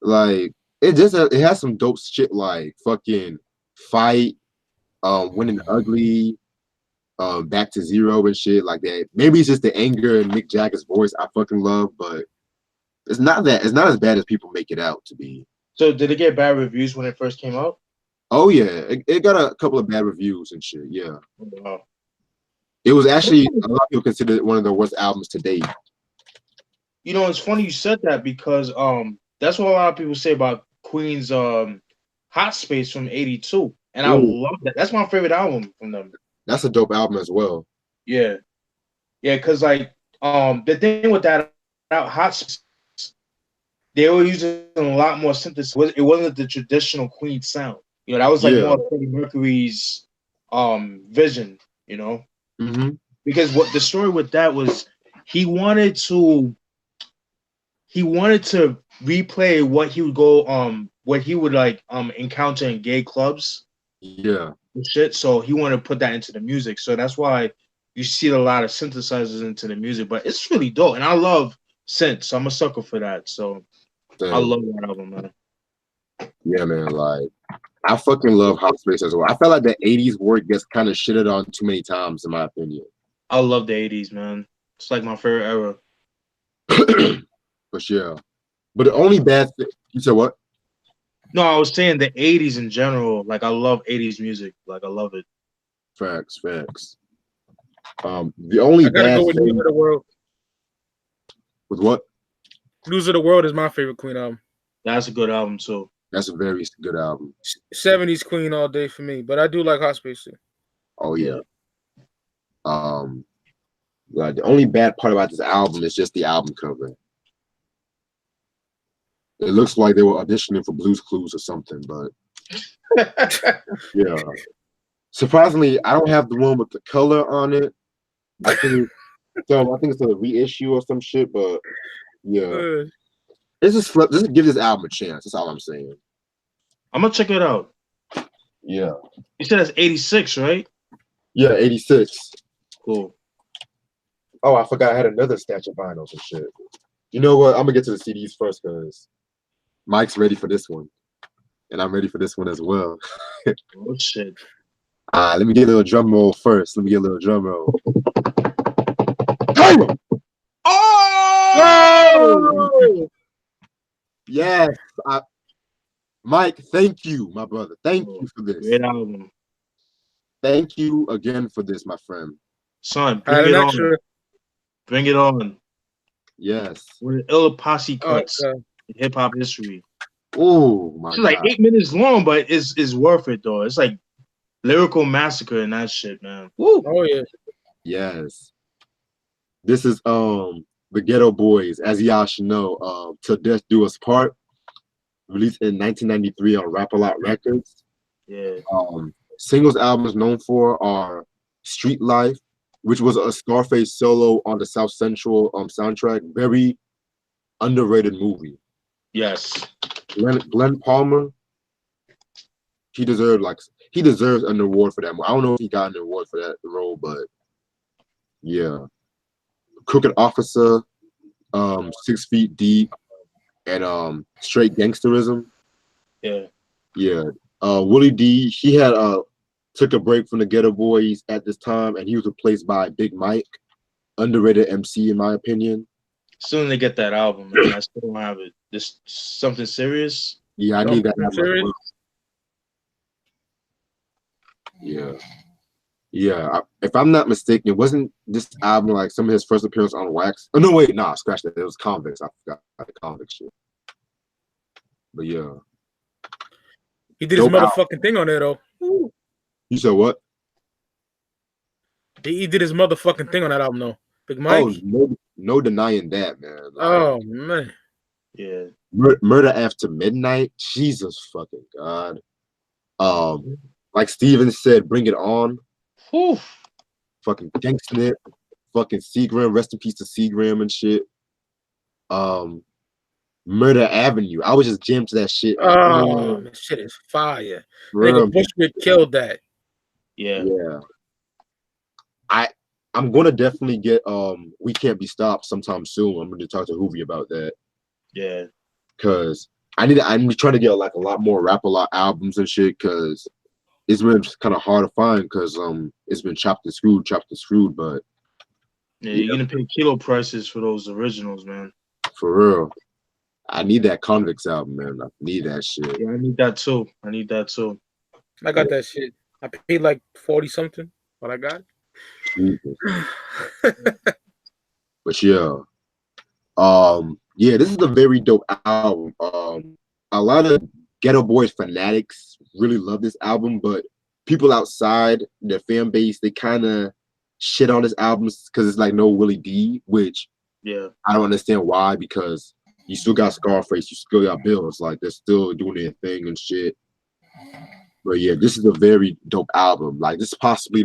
Like it has some dope shit like fucking Fight, Winning Ugly, Back to Zero and shit like that. Maybe it's just the anger in Mick Jagger's voice I fucking love, but it's not as bad as people make it out to be. So did it get bad reviews when it first came out? Oh yeah, it got a couple of bad reviews and shit. Yeah. Oh, wow. It was actually a lot of people consider it one of the worst albums to date. You know, it's funny you said that because that's what a lot of people say about Queen's Hot Space from '82, and I love that. That's my favorite album from them. That's a dope album as well. Yeah, because like the thing with that Hot Space, they were using a lot more synthesis. It wasn't the traditional Queen sound. You know, that was like more Freddie Mercury's vision. You know. Mm-hmm. Because what the story with that was, he wanted to replay what he would encounter in gay clubs. Yeah. And shit. So he wanted to put that into the music. So that's why you see a lot of synthesizers into the music. But it's really dope, and I love synth, so I'm a sucker for that. So I love that album, man. Yeah, man. Like, I fucking love Hot Space as well. I felt like the 80s work gets kind of shitted on too many times, in my opinion. I love the 80s, man. It's like my favorite era. But yeah. But the only bad thing, you said what? No, I was saying the 80s in general. Like, I love 80s music. Like, I love it. Facts. The only bad with thing. News of the World. With what? News of the World is my favorite Queen album. That's a good album, too. That's a very good album. 70s Queen all day for me, but I do like Hot Space too. Oh yeah. Like the only bad part about this album is just the album cover. It looks like they were auditioning for Blue's Clues or something, but yeah. Surprisingly, I don't have the one with the color on it. I think it's a reissue or some shit, but yeah. Just give this album a chance. That's all I'm saying. I'm gonna check it out. Yeah. You said that's 86, right? Yeah, 86. Cool. Oh, I forgot I had another stash of vinyls and shit. You know what? I'm gonna get to the CDs first because Mike's ready for this one. And I'm ready for this one as well. Oh shit. Let me get a little drum roll first. Oh! Yes. Mike, thank you, my brother. Thank you for this. Great album. Thank you again for this, my friend. Son, bring it on. Bring it on. Yes. One of the ill posse cuts in hip hop history. Oh my God. It's like 8 minutes long, but it's worth it though. It's like lyrical massacre and that shit, man. Woo. Oh yeah. Yes. This is the Ghetto Boys, as y'all should know, Till Death Do Us Part, released in 1993 on Rap-A-Lot Records. Yeah. Singles albums known for are Street Life, which was a Scarface solo on the South Central soundtrack. Very underrated movie. Yes. Glenn Palmer, he deserves an award for that movie. I don't know if he got an award for that role, but yeah. Crooked Officer, 6 Feet Deep, and Straight Gangsterism. Yeah. Yeah. Willie D, he had took a break from the Ghetto Boys at this time, and he was replaced by Big Mike, underrated MC in my opinion. Still need to get that album, man. I still don't have it. This Something Serious. Yeah, I need that album. Yeah. Yeah, if I'm not mistaken, wasn't this album like some of his first appearance on Wax? Oh no, wait, nah, scratch that. It was Convicts. I forgot the Convict shit. But yeah, he did his motherfucking thing on there though. You said what? He did his motherfucking thing on that album though. Big Mike. Oh, no denying that, man. Oh man. Yeah. Murder After Midnight. Jesus fucking God. Like Steven said, Bring It On. Whew. Fucking Gangsta, fucking Seagram, rest in peace to Seagram and shit. Murder Avenue. I was just jammed to that shit. Oh, that shit is fire. Nigga Bushwick killed that. Yeah. Yeah. I'm gonna definitely get We Can't Be Stopped sometime soon. I'm gonna talk to Hoovy about that. Yeah. Cause I'm trying to get like a lot more Rap-A-Lot albums and shit, cause it's been kind of hard to find because it's been chopped and screwed, but yeah, you're gonna pay kilo prices for those originals, man. For real. I need that Convicts album, man. I need that shit. Yeah, I need that too. I got that shit. I paid like 40 something, but I got it. But yeah. Yeah, this is a very dope album. A lot of Ghetto Boys fanatics really love this album, but people outside their fan base, they kind of shit on this album because it's like no Willie D, which I don't understand why, because you still got Scarface, you still got Bills, like they're still doing their thing and shit. But yeah, this is a very dope album. Like this is possibly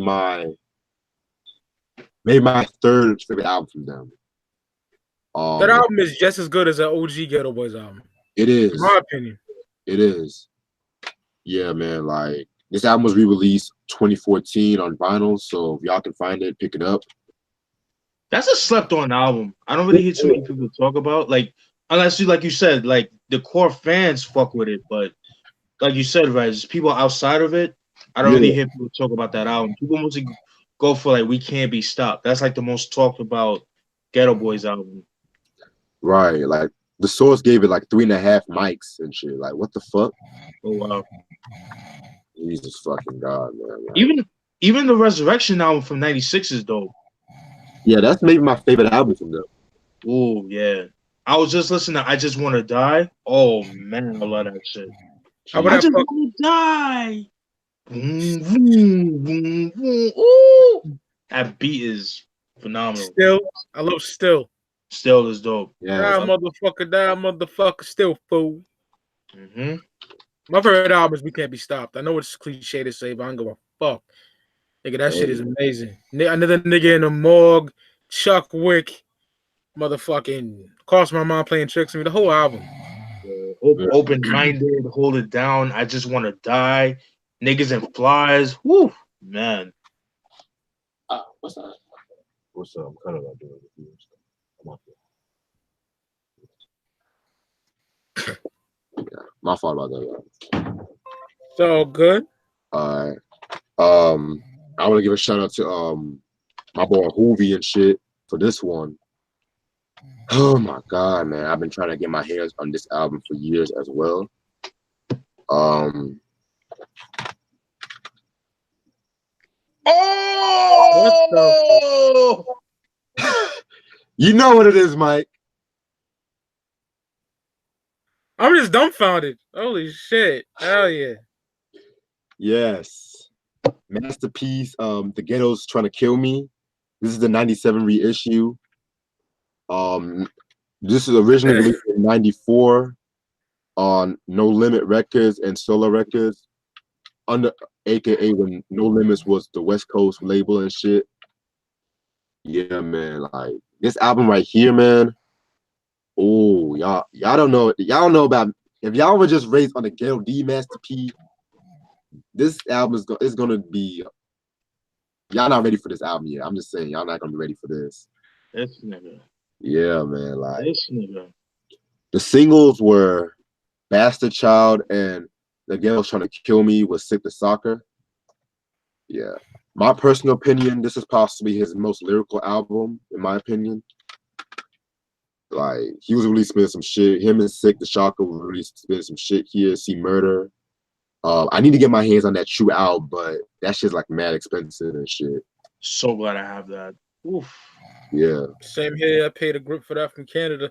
maybe my third favorite album from them. That album is just as good as an OG Ghetto Boys album. It is. In my opinion. It is. Yeah, man. Like this album was re-released 2014 on vinyl, so if y'all can find it, pick it up. That's a slept-on album. I don't really hear too many people talk about, like, unless you, like you said, like the core fans fuck with it, but like you said, right, just people outside of it, I don't really hear people talk about that album. People mostly go for like We Can't Be Stopped. That's like the most talked about Ghetto Boys album. Right, like the Source gave it like 3.5 mics and shit. Like, what the fuck? Oh wow. Jesus fucking God, man. Like, even the Resurrection album from '96 is dope. Yeah, that's maybe my favorite album from them. Oh yeah. I was just listening to I Just Want to Die. Oh man, I love that shit. How about I that just fuck? want to die. Boom, boom, boom, boom. Ooh, that beat is phenomenal. Still, I love Still. Still is dope. Yeah, Die, motherfucker, still fool. Mm-hmm. My favorite album is We Can't Be Stopped. I know it's cliche to say, but I don't give a fuck. Nigga, that shit is amazing. Another nigga in the morgue, Chuck Wick, motherfucking Cost My Mind Playing Tricks on Me. The whole album. Open minded, hold it down. I just want to die. Niggas and flies. Woo, man. what's up? What's up? I'm kind of not doing it. I'm off here. Yeah, my fault about that, y'all. So good. All right. I want to give a shout out to my boy Hoovy and shit for this one. Oh my god, man! I've been trying to get my hands on this album for years as well. Oh, You know what it is, Mike. I'm just dumbfounded. Holy shit. Hell yeah. Yes. Masterpiece. The Ghetto's Trying to Kill Me. This is the 97 reissue. This is originally released in 94 on No Limit Records and Solar Records, under AKA when No Limits was the West Coast label and shit. Yeah, man. Like this album right here, man. Oh, y'all don't know. Y'all don't know about, if y'all were just raised on the Ghetto D Master P, this album is gonna be, y'all not ready for this album yet. I'm just saying, y'all not gonna be ready for this. this nigga. Yeah, man. Like This nigga. the singles were Bastard Child and The Ghetto's Trying to Kill Me with Sick to Soccer. Yeah. My personal opinion, this is possibly his most lyrical album, in my opinion. Like, he was really spitting some shit. Him and Sick the Shocker were really spitting some shit here. See Murder. I need to get my hands on that True album, but that shit's like mad expensive and shit. So glad I have that. Oof. Yeah. Same here. I paid a group for that from Canada.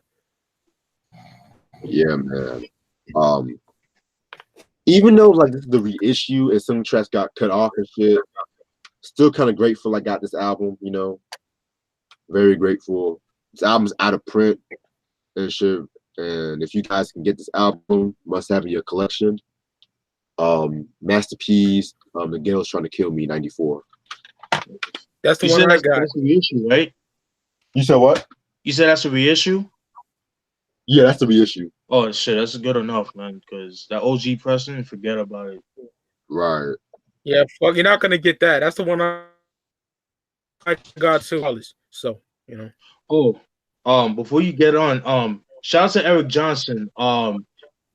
Yeah, man. Even though like this is the reissue and some tracks got cut off and shit, still kind of grateful I got this album, you know. Very grateful. This album's out of print and shit. And if you guys can get this album, must have in your collection. Masterpiece, The Ghetto's Trying to Kill Me, 94. That's the You one said I that's, got. that's a reissue, right? You said what? You said that's a reissue? Yeah, that's the reissue. Oh shit, that's good enough, man. Because that OG person, forget about it. Right. Yeah, fuck, you're not gonna get that. That's the one I got too. So, you know. Oh, before you get on, shout out to Eric Johnson.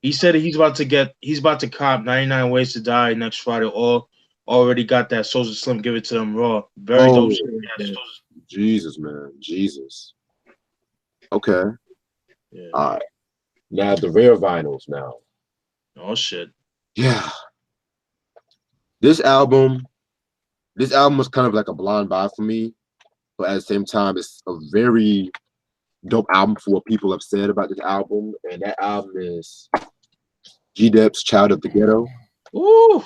He said he's about to cop 99 Ways to Die next Friday. Already got that Soulja Slim, Give It to Them Raw. Very dope shit. Right, Jesus, man. Jesus. Okay. yeah. All right. Now the rare vinyls now. Oh shit. Yeah. This album was kind of like a blind buy for me, but at the same time, it's a very dope album for what people have said about this album, and that album is G-Dep's Child of the Ghetto. Ooh.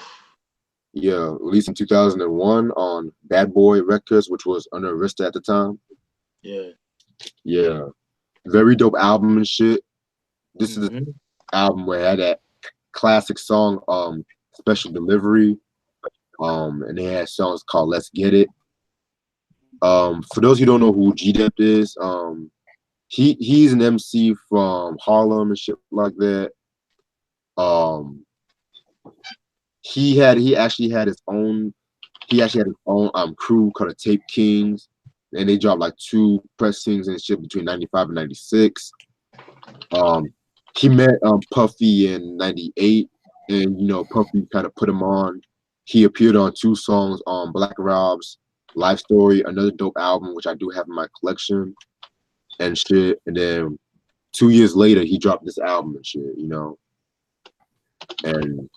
Yeah, released in 2001 on Bad Boy Records, which was under Arista at the time. Yeah. Yeah. Very dope album and shit. This is the album where it had that classic song, Special Delivery. And they had songs called Let's Get It. For those who don't know who G-Dep is, he's an MC from Harlem and shit like that. He actually had his own crew called the Tape Kings, and they dropped like 2 pressings and shit between 95 and 96. He met Puffy in 98, and you know, Puffy kind of put him on. He appeared on 2 songs on Black Rob's Life Story, another dope album which I do have in my collection and shit. And then 2 years later, he dropped this album and shit, you know. And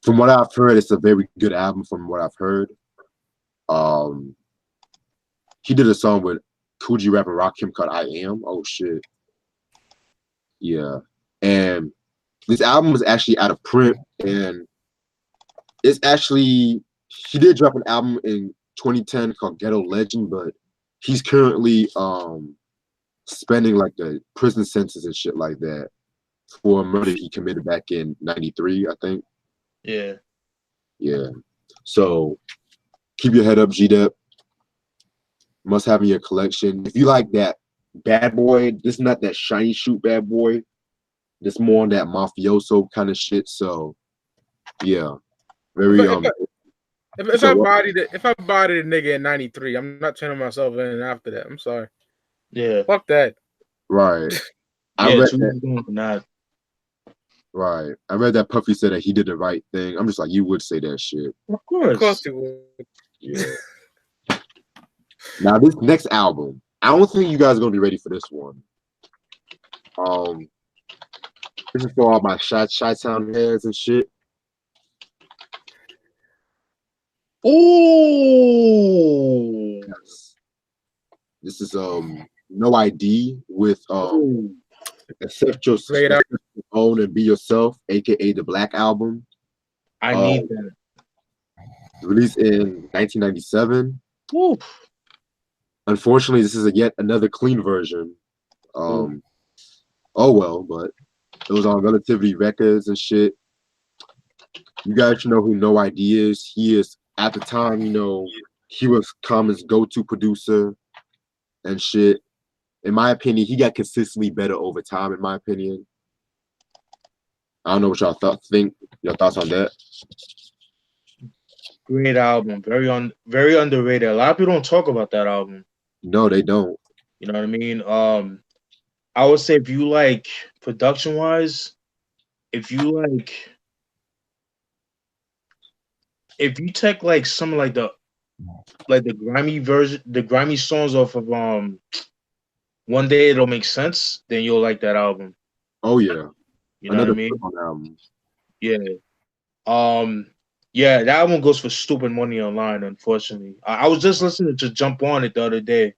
from what I've heard, it's a very good album. From what I've heard, he did a song with Coogee Rap and Rakim called "I Am." Oh shit, yeah. And this album is actually out of print, and it's actually he did drop an album in 2010 called Ghetto Legend, but he's currently spending like the prison sentence and shit like that for a murder he committed back in '93, I think. Yeah. Yeah. So keep your head up, G-Dep. Must have in your collection. If you like that bad boy, this is not that shiny shoot bad boy. This more on that mafioso kind of shit. So yeah. Very If I bodied a nigga in '93, I'm not turning myself in after that. I'm sorry. Yeah. Fuck that. Right. I Yeah, read too that. going for that. Right. I read that Puffy said that he did the right thing. I'm just like, you would say that shit. Of course. Of course you would. Yeah. Now this next album, I don't think you guys are gonna be ready for this one. This is for all my Chi-Town heads and shit. Oh. Yes. This is No ID with Accept Your Own and Be Yourself, aka the Black Album. I need that. Released in 1997. Oof. Unfortunately, this is yet another clean version. Oh well, but it was on Relativity Records and shit. You guys should know who No ID is. He is, at the time, you know, he was Common's go-to producer and shit. In my opinion, he got consistently better over time, in my opinion. I don't know what y'all think. Your thoughts on that? Great album. Very underrated. A lot of people don't talk about that album. No, they don't. You know what I mean? I would say if you like production-wise, if you take like some like the grimy version, the grimy songs off of One Day It'll Make Sense, then you'll like that album. Oh yeah. You know what I mean? Album. Yeah. Yeah, that album goes for stupid money online, unfortunately. I was just listening to Jump On It the other day.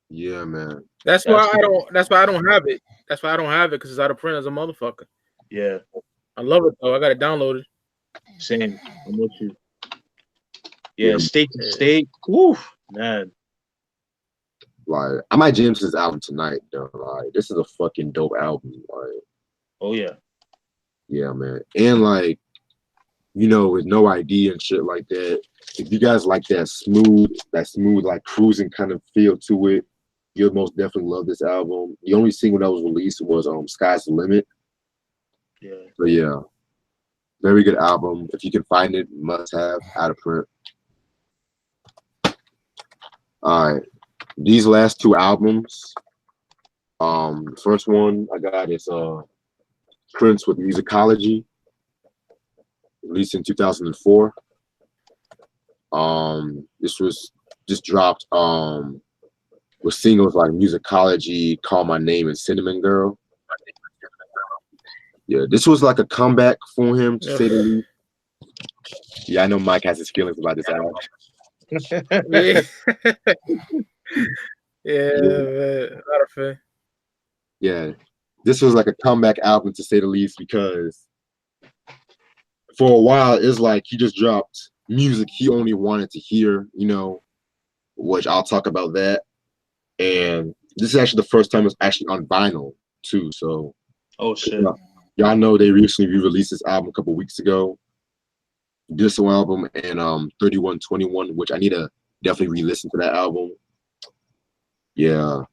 Yeah, man. That's why I don't have it. That's why I don't have it, because it's out of print as a motherfucker. Yeah. I love it though. I got it downloaded. Same. I'm with you. Yeah, State to State. Oof, man. Like, I might jam to this album tonight, though. Like, this is a fucking dope album. Like, oh yeah. Yeah, man. And like, you know, with No ID and shit like that, if you guys like that smooth, like cruising kind of feel to it, you'll most definitely love this album. The only single that was released was Sky's the Limit. Yeah. But yeah, very good album. If you can find it, must have, out of print. All right, these last two albums. The first one I got is Prince with Musicology, released in 2004. This was just dropped with singles like Musicology, Call My Name, and Cinnamon Girl. Yeah, this was like a comeback for him, to say the least. Yeah, I know Mike has his feelings about this album. Yeah, man. Not a fan. Yeah, this was like a comeback album, to say the least, because for a while it's like he just dropped music he only wanted to hear, you know, which I'll talk about that. And this is actually the first time it's actually on vinyl too. So, oh shit, y'all know they recently re-released this album a couple weeks ago. This album and 3121, which I need to definitely re-listen to that album. Yeah,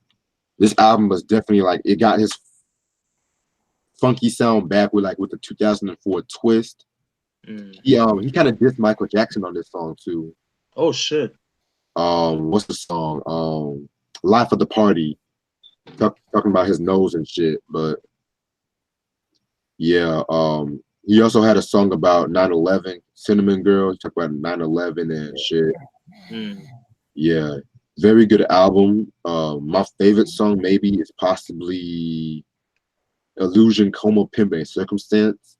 this album was definitely like, it got his funky sound back with the 2004 twist. He kind of dissed Michael Jackson on this song too. Oh shit. What's the song? Life of the Party. Talking about his nose and shit. But yeah, he also had a song about 9/11, Cinnamon Girl. He talked about 9/11 and shit. Yeah, very good album. My favorite song maybe is possibly Illusion, Como, Pimp, and Circumstance.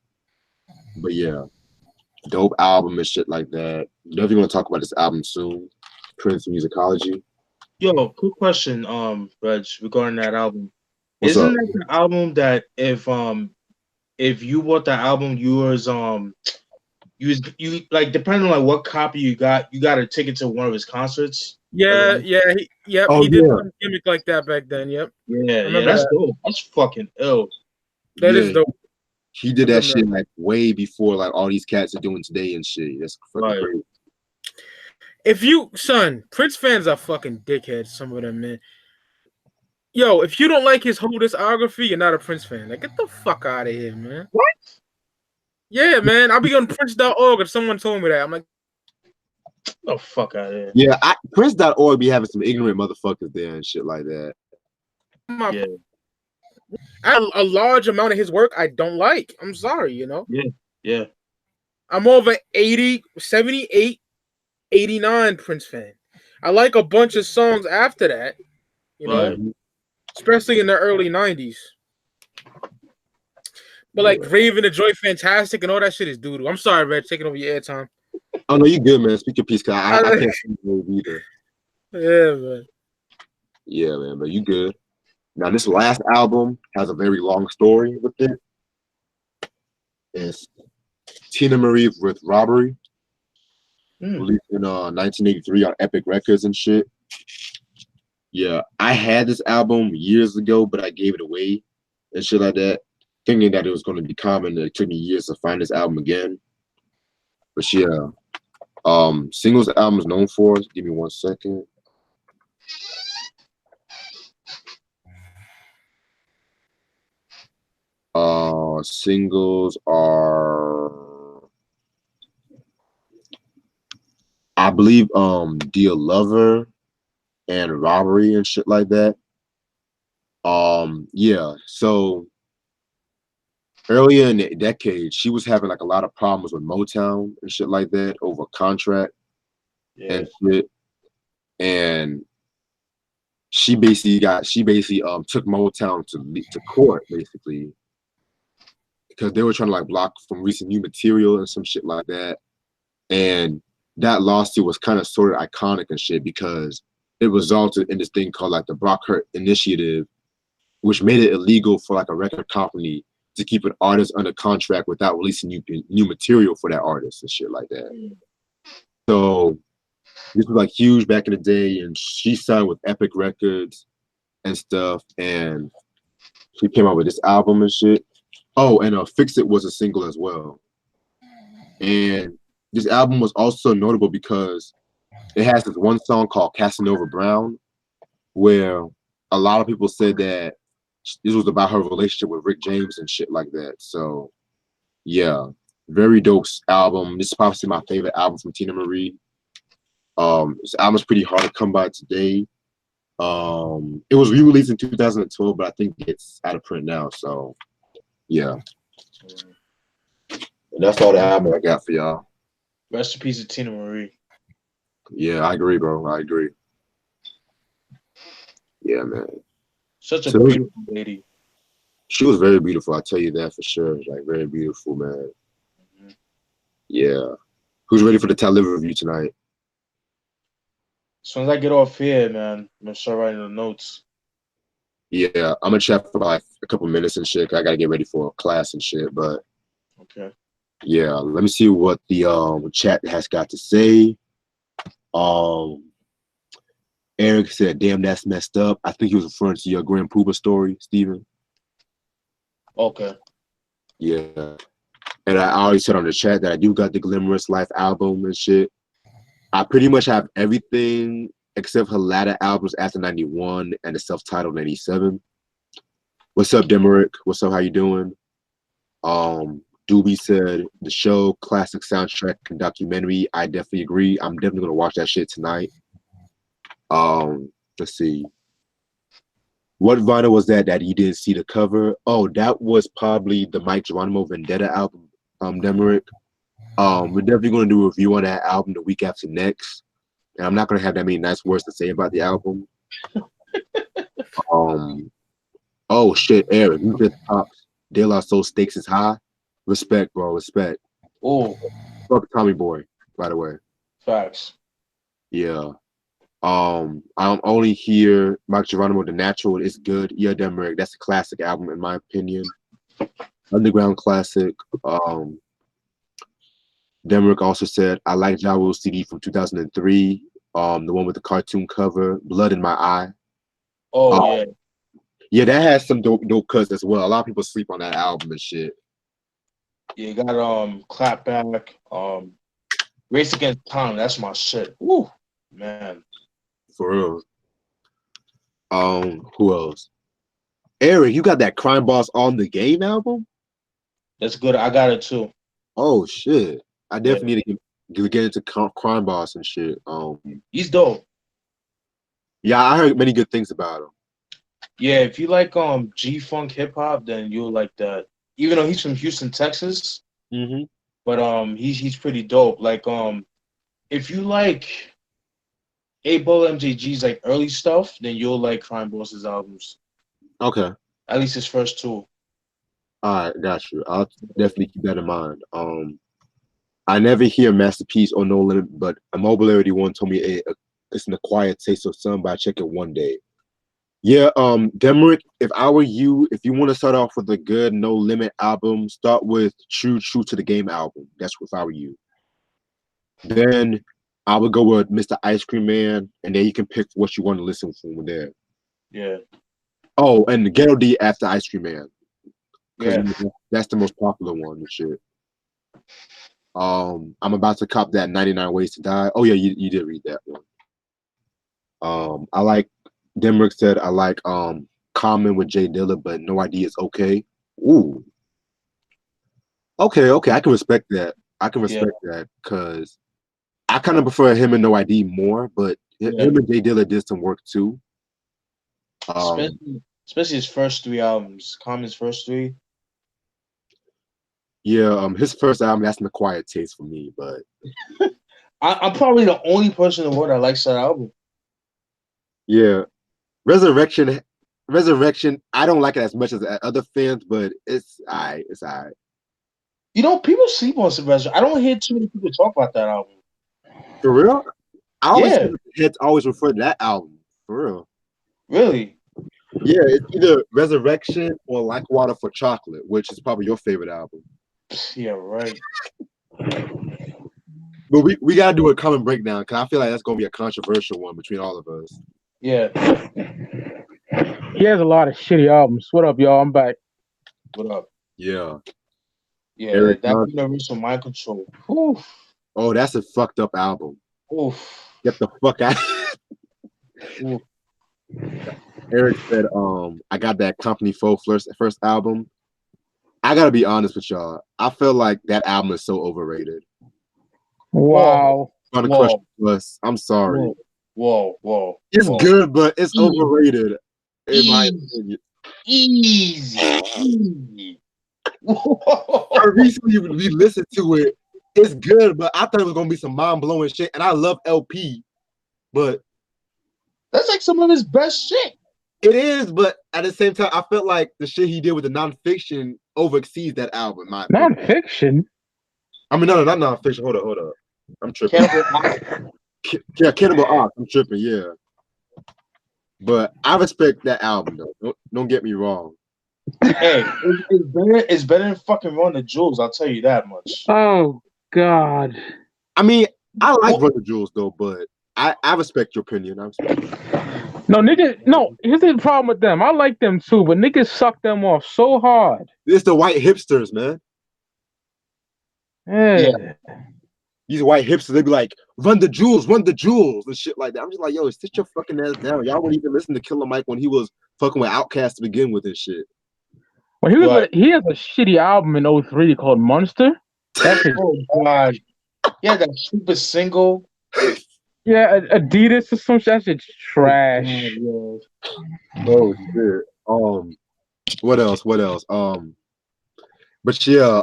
But yeah, dope album and shit like that. Definitely gonna talk about this album soon. Prince Musicology. Yo, quick question, Reg, regarding that album. What's Isn't up? that the album that if if you bought the album, you like depending on like what copy you got a ticket to one of his concerts. Yeah, yep. Oh He did yeah, some gimmick like that back then. Yep, I Yeah, remember that's that. dope. That's fucking ill. That yeah. is dope. He did I that remember shit like way before like all these cats are doing today and shit. That's fucking Right. crazy. If you, son, Prince fans are fucking dickheads. Some of them, man. Yo, if you don't like his whole discography, you're not a Prince fan. Like, get the fuck out of here, man. What? Yeah, man. I'll be on Prince.org if someone told me that. I'm like, Oh fuck out of here. Yeah, Prince.org be having some ignorant motherfuckers there and shit like that. my, Yeah. a large amount of his work I don't like. I'm sorry, Yeah. I'm more of an 80, 78, 89 Prince fan. I like a bunch of songs after that, Right. especially in the early 90s. But like Raven the Joy Fantastic and all that shit is doo-doo. I'm sorry, Red, taking over your airtime. Oh no, you good, man. Speak your piece, cause I can't see you either. Yeah, man. Yeah, man, but you good. Now this last album has a very long story with it. It's Tina Marie with Robbery, released in 1983 on Epic Records and shit. Yeah, I had this album years ago, but I gave it away and shit like that, thinking that it was going to be common. It took me years to find this album again. But yeah, singles album is known for. Give me 1 second. Singles are, I believe, Dear Lover and Robbery and shit like that. Yeah, so earlier in the decade, she was having like a lot of problems with Motown and shit like that over contract and shit. And she basically took Motown to court basically because they were trying to like block from releasing new material and some shit like that. And that lawsuit was kind of sort of iconic and shit because it resulted in this thing called like the Brock Hurt Initiative, which made it illegal for like a record company to keep an artist under contract without releasing new material for that artist and shit like that. So this was like huge back in the day, and she signed with Epic Records and stuff, and she came out with this album and shit. Oh, and Fix It was a single as well. And this album was also notable because it has this one song called Casanova Brown, where a lot of people said that this was about her relationship with Rick James and shit like that. So, yeah, very dope album. This is probably my favorite album from Tina Marie. This album's pretty hard to come by today. It was re-released in 2012, but I think it's out of print now. So, yeah. And that's all the album I got for y'all. Rest in peace of Tina Marie. Yeah, I agree, bro. I agree. Yeah, man. Such a beautiful lady. She was very beautiful. I tell you that for sure. Like very beautiful, man. Yeah. Who's ready for the Talib review tonight? As soon as I get off here, man, I'm gonna start writing the notes. Yeah, I'm gonna chat for like a couple minutes and shit. I gotta get ready for class and shit. But okay. Yeah, let me see what the chat has got to say. Eric said, "Damn, that's messed up." I think he was referring to your Grand Pooba story, Steven. Okay. Yeah. And I already said on the chat that I do got the Glamorous Life album and shit. I pretty much have everything except her latter albums after 91 and the self-titled 97. What's up, Demerick? What's up? How you doing? Doobie said the show, classic soundtrack and documentary. I definitely agree. I'm definitely gonna watch that shit tonight. Let's see. What vinyl was that you didn't see the cover? Oh, that was probably the Mike Geronimo Vendetta album, Demerick. We're definitely gonna do a review on that album the week after next. And I'm not gonna have that many nice words to say about the album. Oh shit, Eric, you just popped De La Soul Stakes is High. Respect, bro, respect. Oh, fuck Tommy Boy, by the way. Facts. Yeah. I'm only here. Mike Geronimo, The Natural is good. Yeah, Demerick, that's a classic album in my opinion. underground classic. Demrick also said, I like Ja Rule's CD from 2003, the one with the cartoon cover, Blood in My Eye. Oh Yeah. Yeah, that has some dope cuts as well. A lot of people sleep on that album and shit. Yeah, you got Clapback, Race Against Time. That's my shit. Woo, man. For real. Who else? Eric, you got that Crime Boss on the Game album? That's good. I got it too. Oh shit! I definitely need to get into Crime Boss and shit. He's dope. Yeah, I heard many good things about him. Yeah, if you like G-Funk hip hop, then you'll like that. Even though he's from Houston, Texas, but he's pretty dope. Like if you like A-Ball MJG's like early stuff, then you'll like Crime Boss's albums. Okay. At least his first two. All right, got you. I'll definitely keep that in mind. I never hear Masterpiece or No Limit, but a Mobility one told me it's an acquired taste of some, but I check it one day. Yeah, Demrick, if I were you, if you want to start off with a good No Limit album, start with True to the Game album. That's if I were you. Then I would go with Mr. Ice Cream Man, and then you can pick what you want to listen from there. Yeah. Oh, and the Ghetto D after Ice Cream Man. Yeah. That's the most popular one and shit. I'm about to cop that 99 Ways to Die. Oh yeah, you did read that one. I like Demrick said I like Common with Jay Dilla, but No ID is okay. Ooh. Okay, I can respect that. I can respect that because I kind of prefer him and No ID more, but him and Jay Dilla did some work too. Especially his first three albums, Common's first three. Yeah, his first album, that's an acquired taste for me, but I'm probably the only person in the world that likes that album. Yeah. Resurrection, I don't like it as much as other fans, but it's all right. You know, people sleep on Resurrection. I don't hear too many people talk about that album. For real? I always refer to that album. For real. Really? Yeah, it's either Resurrection or Like Water for Chocolate, which is probably your favorite album. Yeah, right. But we gotta do a common breakdown because I feel like that's gonna be a controversial one between all of us. Yeah. He has a lot of shitty albums. What up, y'all? I'm back. What up? Yeah. Yeah, Eric that Universal Mind Control. Oof. Oh, that's a fucked up album. Oof. Get the fuck out. Eric said, I got that Company Faux first album. I gotta be honest with y'all. I feel like that album is so overrated. Wow. I'm sorry. Whoa. It's good, but it's overrated. In my opinion. Easy. I recently listened to it. It's good, but I thought it was gonna be some mind-blowing shit. And I love LP, but that's like some of his best shit. It is, but at the same time, I felt like the shit he did with the nonfiction oversees that album. Nonfiction? I mean, no, not nonfiction. Hold up. I'm tripping. Cannibal Ox. I'm tripping, yeah. But I respect that album, though. Don't get me wrong. Hey, it's better than fucking Run the Jewels, I'll tell you that much. Oh, God. I mean, I like Run the Jewels, though, but I respect your opinion. Here's the problem with them. I like them too, but niggas suck them off so hard. It's the white hipsters, man. Yeah. These white hipsters, they be like, run the jewels, and shit like that. I'm just like, yo, sit your fucking ass down. Y'all wouldn't even listen to Killer Mike when he was fucking with Outkast to begin with and shit. When he has a shitty album in 03 called Monster. Oh God. Yeah, that stupid single. Yeah, Adidas or some shit. That shit's trash. Oh shit. What else? But yeah,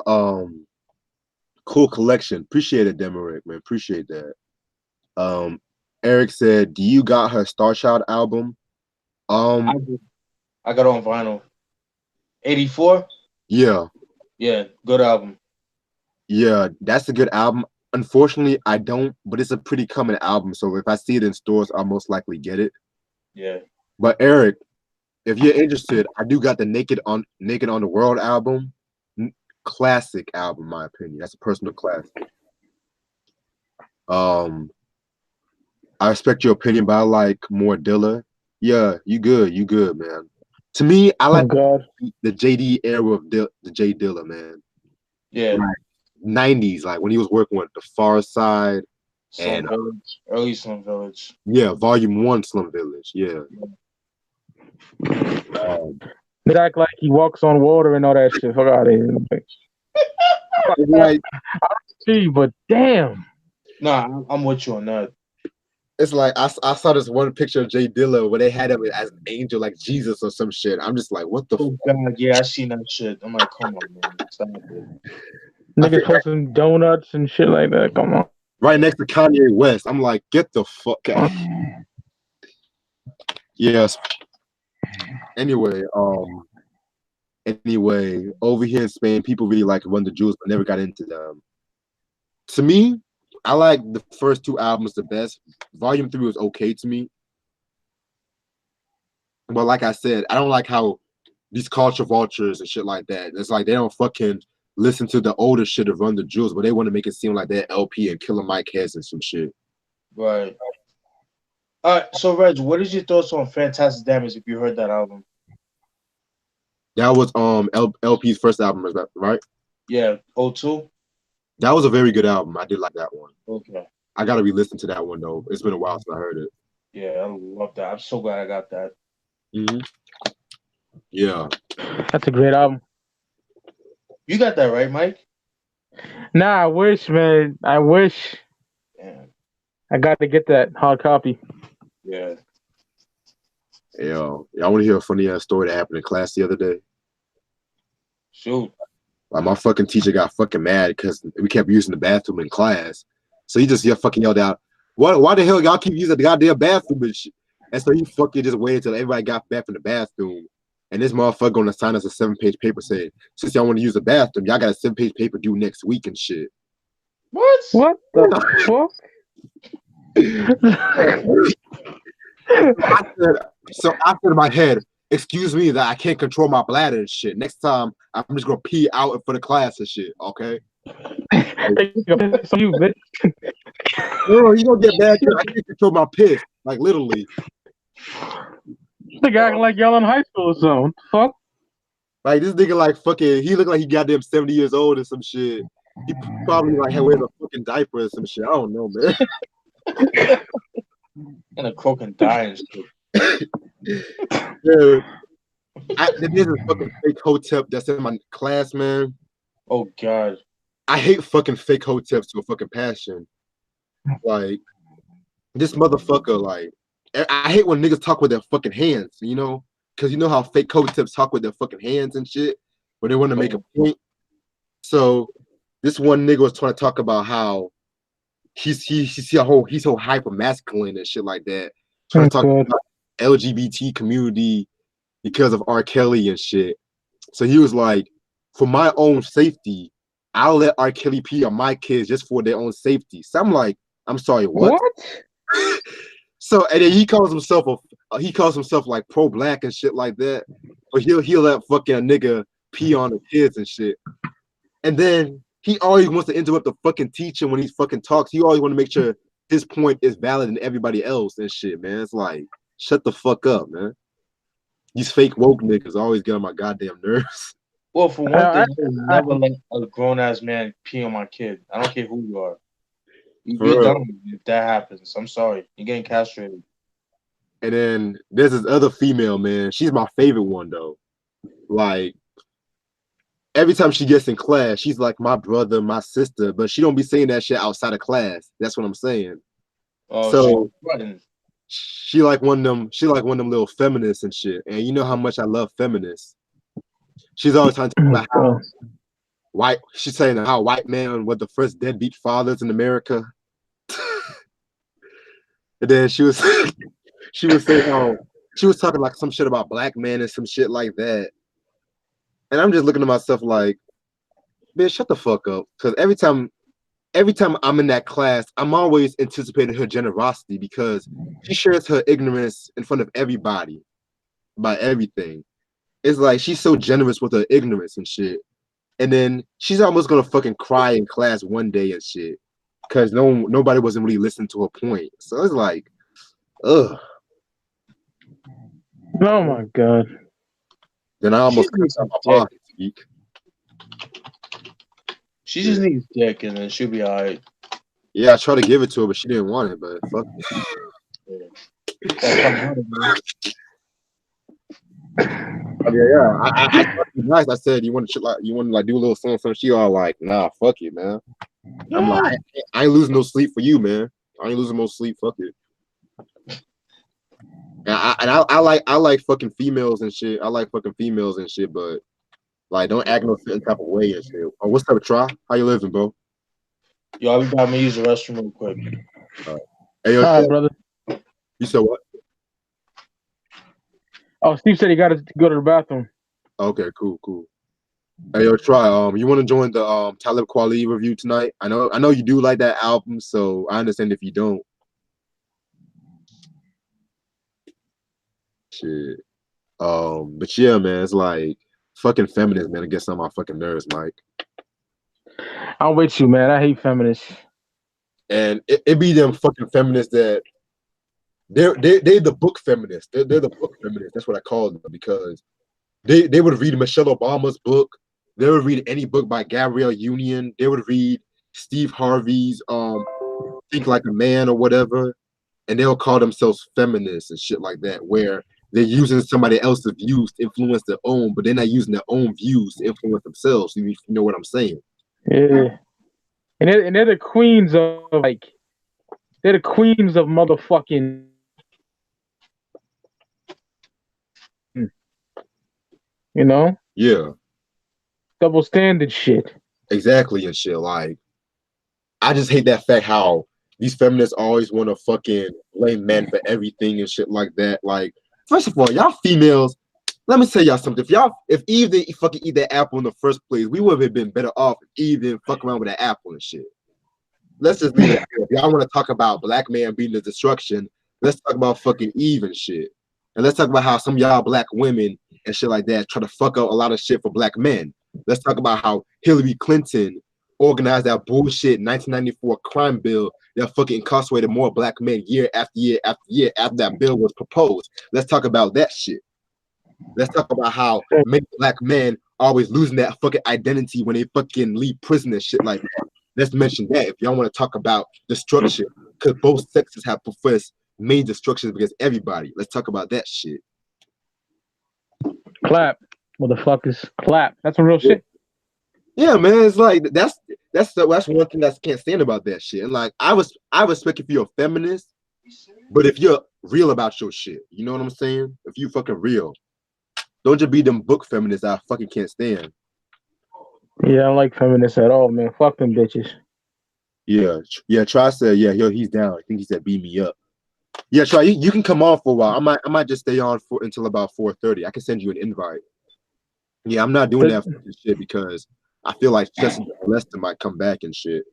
cool collection. Appreciate it, Demerick, man. Appreciate that. Eric said, do you got her Star Child album? I got it on vinyl. 84? Yeah. Yeah, good album. Yeah, that's a good album. Unfortunately, I don't, but it's a pretty common album. So if I see it in stores, I'll most likely get it. Yeah. But Eric, if you're interested, I do got the Naked on the World album. classic album, in my opinion. That's a personal classic. I respect your opinion, but I like more Dilla. Yeah, you good, man. To me, I Oh like God. the JD era of the J Dilla, man. Yeah, 90s, like when he was working with the Far Side Slum and Village, early Slum Village. yeah, Volume 1 Slum Village. Yeah. They act like he walks on water and all that shit. Fuck out of here. Like, See, but damn. Nah, I'm with you on that. it's like I saw this one picture of Jay Dilla where they had him as an angel, like Jesus or some shit. I'm just like, what the Oh God, yeah, I seen that shit. I'm like, come on, man, stop it. Niggas posting donuts and shit like that. Come on. right next to Kanye West. I'm like, get the fuck out. Yes. Anyway, over here in Spain, people really like Run the Jewels, but never got into them. To me, I like the first two albums the best. Volume 3 was okay to me. But like I said, I don't like how these culture vultures and shit like that. It's like they don't fucking listen to the older shit of Run the Jewels, but they want to make it seem like they're LP and Killer Mike has and some shit. Right. All right. So, Reg, what is your thoughts on Fantastic Damage? If you heard that album, That was LP's first album, right? yeah, O2. That was a very good album. I did like that one. Okay. I gotta re-listen to that one though. It's been a while since I heard it. Yeah, I love that. I'm so glad I got that. Mm-hmm. Yeah. That's a great album. You got that right, Mike? Nah, I wish, man. I wish Yeah. I got to get that hard copy. Yeah. Y'all want to hear a funny ass story that happened in class the other day? Shoot. Like my fucking teacher got fucking mad because we kept using the bathroom in class. So he just fucking yelled out, why the hell y'all keep using the goddamn bathroom and shit? And so he fucking just waited till everybody got back from the bathroom. And this motherfucker gonna sign us a 7-page paper saying, since y'all want to use the bathroom, y'all got a 7-page paper due next week and shit. What? What the fuck? So I said in my head, excuse me that I can't control my bladder and shit. Next time, I'm just gonna pee out in front of class and shit, okay? So you, bitch. Girl, you gonna get mad because I can't control my piss. Like, literally. Nigga acting like y'all in high school or something. What the fuck? Like, this nigga, like, fucking, he looked like he goddamn 70 years old or some shit. He probably, like, had wearing a fucking diaper or some shit. I don't know, man. And a croak and die and shit. Dude, there's a fucking fake hotep that's in my class, man. Oh, God. I hate fucking fake hoteps to a fucking passion. Like, this motherfucker, like, I hate when niggas talk with their fucking hands, you know? Because you know how fake hoteps talk with their fucking hands and shit when they want to make a point. So, this one nigga was trying to talk about how he's so hyper masculine and shit like that. Trying to talk about LGBT community because of R. Kelly and shit. So he was like, for my own safety, I'll let R. Kelly pee on my kids just for their own safety. So I'm like, I'm sorry, what? So and then he calls himself like pro-black and shit like that. But he'll let fucking a nigga pee on the kids and shit. And then he always wants to interrupt the fucking teacher when he fucking talks. He always want to make sure his point is valid than everybody else and shit, man. It's like, shut the fuck up, man. These fake woke niggas always get on my goddamn nerves. Well, for one thing, I never let a grown-ass man pee on my kid. I don't care who you are. You're done if that happens. I'm sorry. You're getting castrated. And then there's this other female, man. She's my favorite one, though. Like, every time she gets in class, she's like my brother, my sister, but she don't be saying that shit outside of class. That's what I'm saying. Oh, so she like one of them little feminists and shit. And you know how much I love feminists. She's always trying to talk about how she's saying how white men were the first deadbeat fathers in America. And then she was saying how she was talking like some shit about black men and some shit like that. And I'm just looking at myself like, bitch, shut the fuck up. Because every time I'm in that class, I'm always anticipating her generosity because she shares her ignorance in front of everybody about everything. It's like she's so generous with her ignorance and shit. and then she's almost gonna fucking cry in class one day and shit, because nobody wasn't really listening to her point. So it's like, ugh. Oh my god. Then I almost She needs cut some my pocket. Speak. She just needs dick, and then she'll be alright. Yeah, I tried to give it to her, but she didn't want it. But fuck it. Yeah. I tried to be nice. I said, you want to do a little something. She all like, nah, fuck it, man. I'm like, I ain't losing no sleep for you, man. I ain't losing no sleep. Fuck it. And I like fucking females and shit. I like fucking females and shit, but like, don't act no certain type of way and shit. Oh, what's up, Try? How you living, bro? Yo, I'll be back. I'm gonna use the restroom real quick. Hey, yo, All right, brother. you said what? Oh, Steve said he got to go to the bathroom. Okay, cool. Hey, yo, Try. You want to join the Talib Kweli review tonight? I know you do like that album, so I understand if you don't. Shit. But yeah, man, it's like fucking feminists, man. It gets on my fucking nerves, Mike. I'm with you, man. I hate feminists. And it be them fucking feminists that they're the book feminists. They're the book feminists. That's what I call them, because they would read Michelle Obama's book. They would read any book by Gabrielle Union. They would read Steve Harvey's Think Like a Man or whatever, and they'll call themselves feminists and shit like that, where they're using somebody else's views to influence their own, but they're not using their own views to influence themselves. You know what I'm saying? Yeah. And they're the queens of motherfucking. You know? Yeah. Double standard shit. Exactly and shit. Like, I just hate that fact how these feminists always want to fucking blame men for everything and shit like that. Like, first of all, y'all females, let me tell y'all something. If Eve didn't fucking eat that apple in the first place, we would have been better off if Eve didn't fuck around with that apple and shit. Let's just leave it there. If y'all want to talk about black man being the destruction, let's talk about fucking Eve and shit. And let's talk about how some of y'all black women and shit like that try to fuck up a lot of shit for black men. Let's talk about how Hillary Clinton organized that bullshit 1994 crime bill that fucking incarcerated more black men year after year after year after that bill was proposed. Let's talk about that shit. Let's talk about how many black men always losing that fucking identity when they fucking leave prison and shit like that. Let's mention that if y'all want to talk about destruction, because both sexes have professed main destruction against everybody. Let's talk about that shit. Clap, motherfuckers. Clap. That's some real shit. Yeah, man. It's like that's one thing I can't stand about that shit. And like I respect if you're a feminist, but if you're real about your shit, you know what I'm saying? If you fucking real, don't just be them book feminists I fucking can't stand. Yeah, I don't like feminists at all, man. Fuck them bitches. Yeah. Try said, yeah, he's down. I think he said beat me up. Yeah, Try, you can come on for a while. I might just stay on until about 4:30. I can send you an invite. Yeah, I'm not doing that fucking shit because I feel like Chester Lester might come back and shit.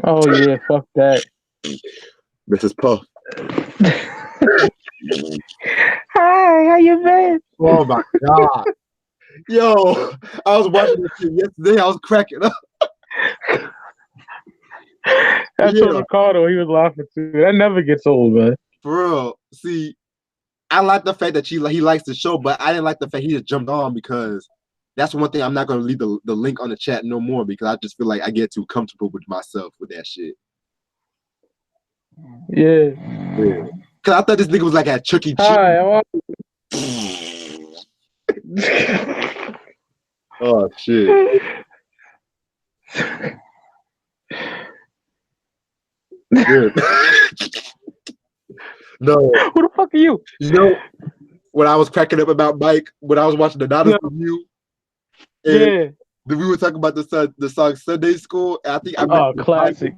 Oh yeah, fuck that. Mrs. Puff. Hi, how you been? Oh my god. Yo, I was watching this shit yesterday. I was cracking up. That's what Ricardo, he was laughing too. That never gets old, man. For real. See, I like the fact that he likes the show, but I didn't like the fact he just jumped on, because that's one thing I'm not going to leave the link on the chat no more, because I just feel like I get too comfortable with myself with that shit. Yeah. Because I thought this nigga was like at Chuck E. Cheese. Hi, how are you? Oh, shit. Dude. No. Who the fuck are you? You know, when I was cracking up about Mike, when I was watching the Donald's review, and we were talking about the song Sunday School, and I think classic.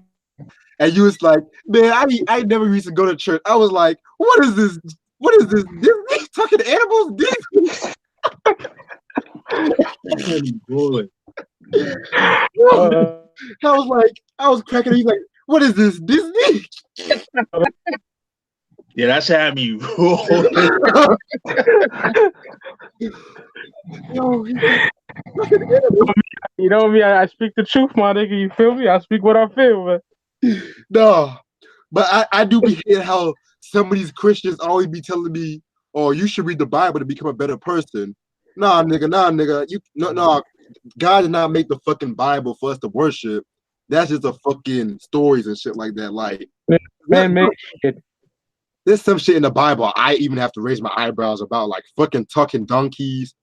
And you was like, man, I never used to go to church. I was like, what is this? What is this? Disney talking to animals? Disney? I was cracking up. He's like, what is this? Disney? Yeah, that's had me roll. You know me, I speak the truth, my nigga. You feel me? I speak what I feel, man. No, but I do be hearing how some of these Christians always be telling me, "Oh, you should read the Bible to become a better person." Nah, nigga. No. God did not make the fucking Bible for us to worship. That's just a fucking stories and shit like that. Like, Man, shit. there's some shit in the Bible I even have to raise my eyebrows about, like fucking talking donkeys,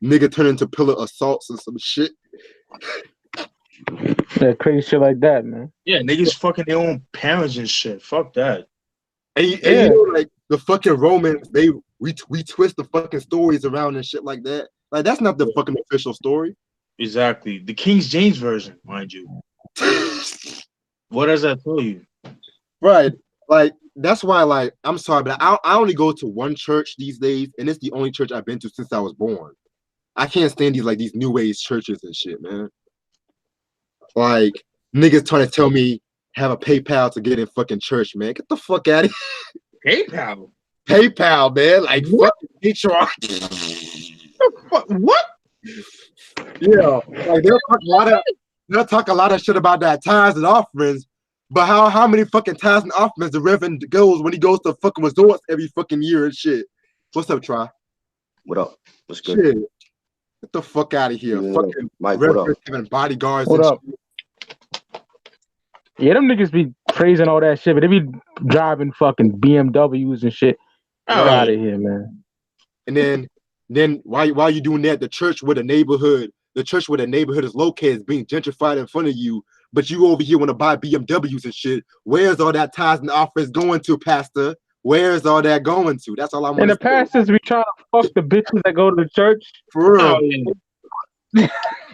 nigga turn into pillar assaults and some shit. Yeah, crazy shit like that, man. Yeah, niggas fucking their own parents and shit. Fuck that. And you know, like the fucking Romans, we twist the fucking stories around and shit like that. Like that's not the fucking official story. Exactly. The King James version, mind you. What does that tell you? Right. Like that's why, like, I'm sorry, but I only go to one church these days, and it's the only church I've been to since I was born. I can't stand these new age churches and shit, man. Like niggas trying to tell me have a PayPal to get in fucking church, man. Get the fuck out of here. PayPal. PayPal, man. Like fucking HR. What? Yeah, like they'll talk a lot of shit about that tithes and offerings, but how many fucking tithes and offerings the Reverend goes when he goes to fucking resorts every fucking year and shit? What's up, Try? What up? What's good? Shit. Get the fuck out of here. Yeah, fucking Mike, what up? having bodyguards What and up? shit. Yeah, them niggas be praising all that shit, but they be driving fucking BMWs and shit. Get out of here, man. And then while you doing that, the church where the neighborhood is located is being gentrified in front of you, but you over here want to buy BMWs and shit. Where's all that tithes and offerings going to, Pastor? Where's all that going to? That's all I'm. And the pastors be trying to fuck the bitches that go to the church. For real.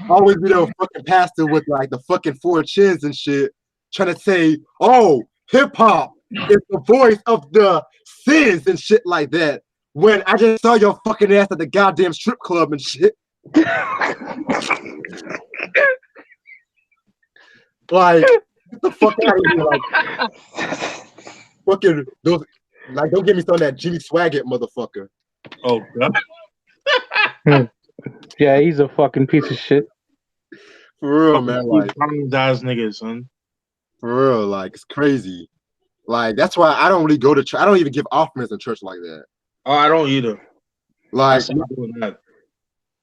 Always be the fucking pastor with like the fucking four chins and shit, trying to say, "Oh, hip hop is the voice of the sins and shit like that." When I just saw your fucking ass at the goddamn strip club and shit. Like, get the fuck out of here. Like, fucking those. Like, don't get me started on that Jimmy Swaggart motherfucker. Oh god. Yeah, he's a fucking piece of shit. For real, man. Like, ass niggas, son. for real, like it's crazy. Like that's why I don't really go to church. I don't even give offerings in church like that. Oh, I don't either. Like, I'm not doing that.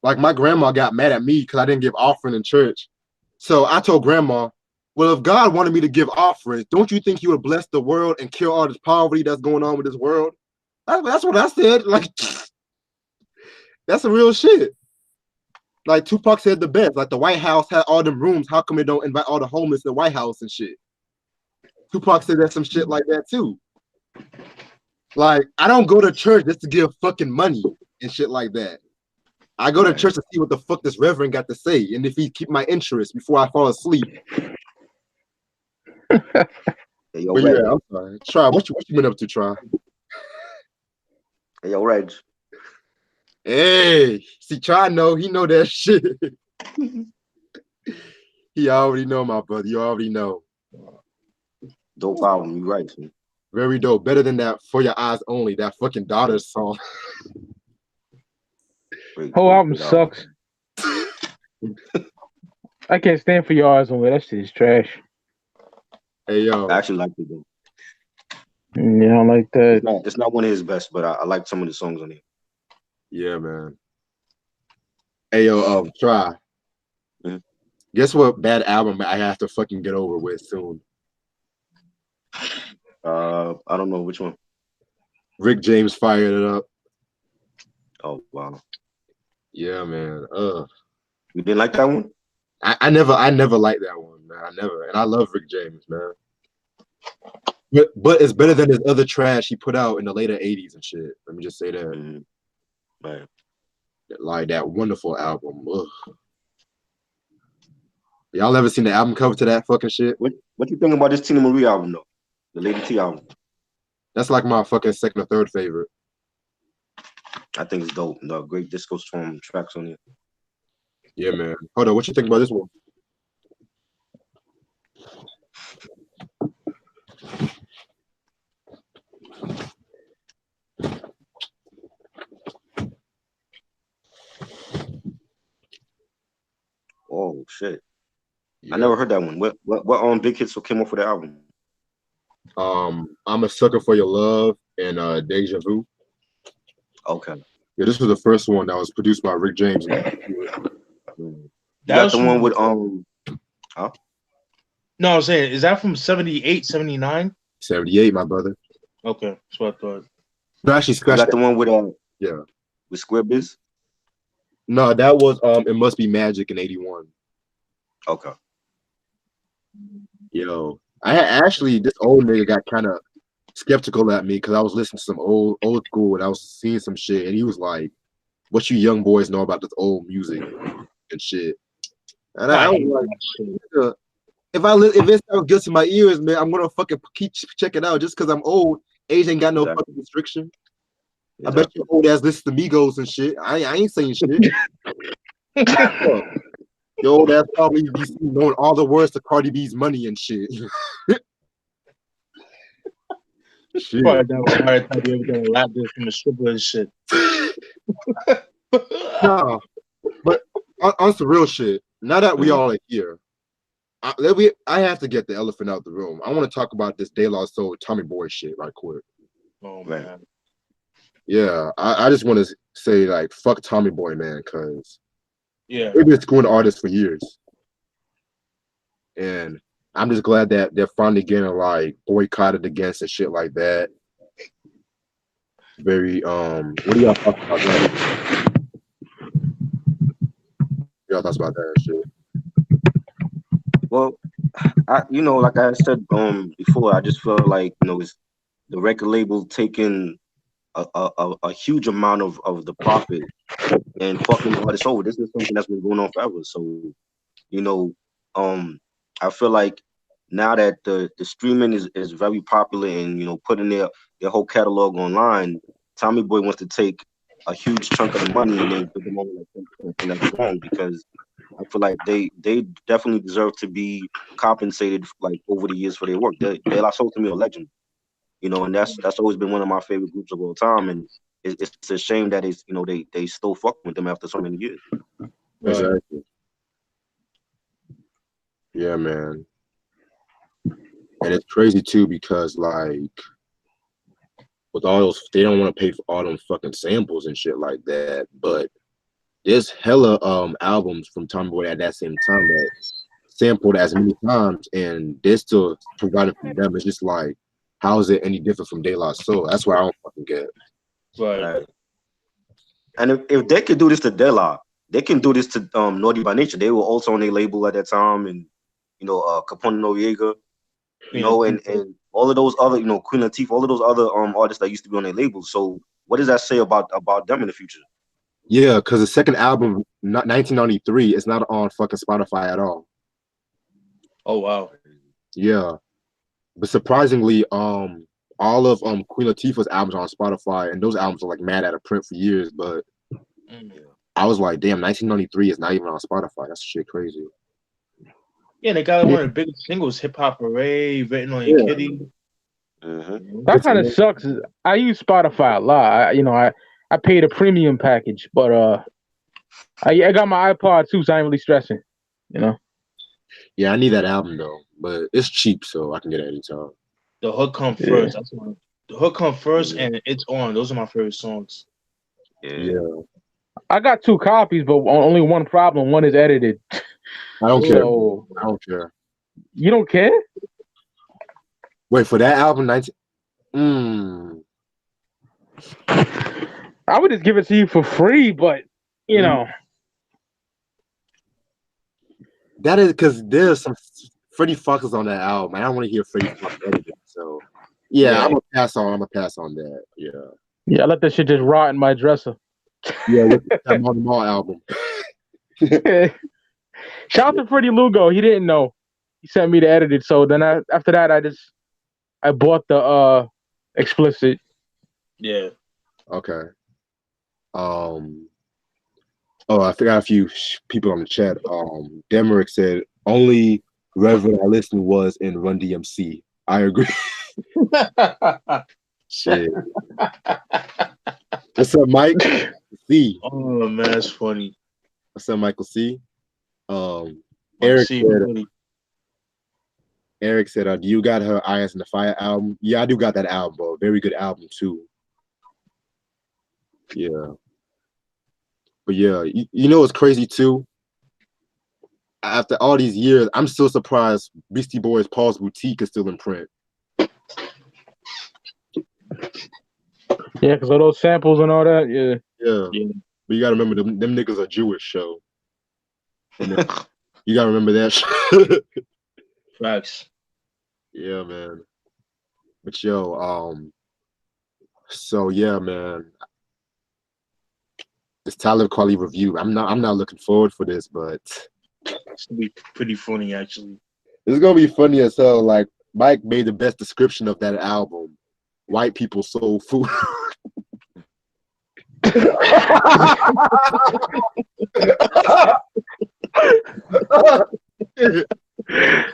like my grandma got mad at me because I didn't give offering in church. So I told grandma, well, if God wanted me to give offerings, don't you think he would bless the world and kill all this poverty that's going on with this world? That's what I said. Like, that's the real shit. Like Tupac said the best. Like the White House had all them rooms. How come they don't invite all the homeless to the White House and shit? Tupac said that some shit like that too. Like, I don't go to church just to give fucking money and shit like that. I go to church to see what the fuck this reverend got to say, and if he keep my interest before I fall asleep. Hey, yo, But Reg. yeah, I'm sorry. Try, what you been up to, Try? Hey, yo, Reg. Hey, see, Try know, he know that shit. He already know, my brother. You already know. Dope album. You right, man. Very dope. Better than that For Your Eyes Only, that fucking Daughters song. Whole album sucks. I can't stand For Your Eyes Only. That shit is trash. Hey, yo. I actually like it, though. Yeah, I don't like that. It's not one of his best, but I like some of the songs on it. Yeah, man. Hey, yo, Try. Mhm. Guess what bad album I have to fucking get over with soon? I don't know which one. Rick James Fired It Up. Oh, wow. Yeah, man. You didn't like that one? I never liked that one, man. I never. And I love Rick James, man. But it's better than his other trash he put out in the later 80s and shit. Let me just say that. Mm-hmm. Right. Like that wonderful album. Ugh. Y'all ever seen the album cover to that fucking shit? What you think about this Tina Marie album, though? The Lady T album. That's like my fucking second or third favorite. I think it's dope. The great Disco Storm tracks on it. Yeah, man. Hold on, what you think about this one? shit. Yeah. I never heard that one. What big hits came off with the album? I'm a Sucker for Your Love and Deja Vu. Okay. Yeah, this was the first one that was produced by Rick James. You That got was the from- one with No, I was saying, is that from 78, 79? 78, my brother. Okay, that's what I thought. No, actually, you scratch got that. the one with Yeah. with Square Biz? No, that was It Must Be Magic in 81. Okay. Yo, actually, this old nigga got kind of skeptical at me because I was listening to some old school and I was seeing some shit, and he was like, "What you young boys know about this old music and shit?" And I was like, "Nigga, if it sounds good to my ears, man, I'm gonna fucking keep checking out just because I'm old. Age ain't got no Exactly. fucking restriction. I Exactly. bet you old ass listen to Migos and shit. I ain't saying shit. Fuck. Your old ass probably be knowing all the words to Cardi B's Money and shit." Shit. Probably that was hard time you ever gonna rap this from a stripper and shit. Nah, but on some real shit. Now that we all are here, I have to get the elephant out the room. I want to talk about this De La Soul Tommy Boy shit right quick. Oh Right. man. Yeah, I just want to say like fuck Tommy Boy, man, because Yeah. we've been screwing artists for years, and I'm just glad that they're finally getting like boycotted against and shit like that. Very what do y'all thought about that? Y'all thoughts about that shit? Well, like I said before, I just feel like it's the record label taking a huge amount of the profit and fucking the artists over. This is something that's been going on forever. So, I feel like now that the streaming is very popular and putting their whole catalog online, Tommy Boy wants to take a huge chunk of the money and then put them on like 10%, and that's wrong because I feel like they definitely deserve to be compensated like over the years for their work. De La Soul to me a legend, and that's always been one of my favorite groups of all time. And it's a shame that they still fuck with them after so many years. Exactly. Yeah, man. And it's crazy too because like with all those, they don't want to pay for all them fucking samples and shit like that. But there's hella albums from Tommy Boy at that same time that sampled as many times, and they're still providing for them. It's just like, how is it any different from De La Soul? That's what I don't fucking get. Right. And if they could do this to De La, they can do this to Naughty by Nature. They were also on their label at that time, and Capone Noriega, and all of those other, Queen Latifah, all of those other artists that used to be on their label. So what does that say about them in the future? Yeah, because the second album, 1993, is not on fucking Spotify at all. Oh wow. Yeah, but surprisingly, all of Queen Latifah's albums are on Spotify, and those albums are like mad out of print for years. But I was like, damn, 1993 is not even on Spotify. That's shit crazy. Yeah, they got one of the biggest singles, Hip Hop Hooray, Written on Your Kitty. That kind of sucks. I use Spotify a lot. I paid a premium package, but I got my iPod too, so I ain't really stressing. Yeah, I need that album though, but it's cheap, so I can get it anytime. The Hook Come First. That's one. The Hook Come First and It's On. Those are my favorite songs. Yeah. I got 2 copies, but only one problem. One is edited. I don't care. I don't care. You don't care? Wait, for that album, I would just give it to you for free, but that is because there's some Freddie Fox is on that album. I don't want to hear Freddie Fox edited. So yeah, I'm gonna pass on that. Yeah, I let that shit just rot in my dresser. Yeah, with that Marty Marl album. Shout out to Freddie Lugo. He didn't know. He sent me the edited. So then after that, I bought the explicit. Yeah. Okay. Oh, I forgot a few people on the chat. Demerick said only Reverend I listened was in Run DMC. I agree. Shit. What's up, Mike C? Oh man, that's funny. What's up, Michael C? Eric See said, everybody. do you got her Irons in the Fire album? Yeah, I do got that album, bro. Very good album too. Yeah. But yeah, you know what's crazy too? After all these years, I'm still surprised Beastie Boys' Paul's Boutique is still in print. Yeah, because all those samples and all that. Yeah. Yeah. But you gotta remember them niggas are Jewish, so you gotta remember that shit. Facts. Yeah, man. But yo, so yeah, man. This Talib Kweli review. I'm not looking forward for this, but It's gonna be pretty funny actually. it's gonna be funny as hell. Like Mike made the best description of that album. White people soul food.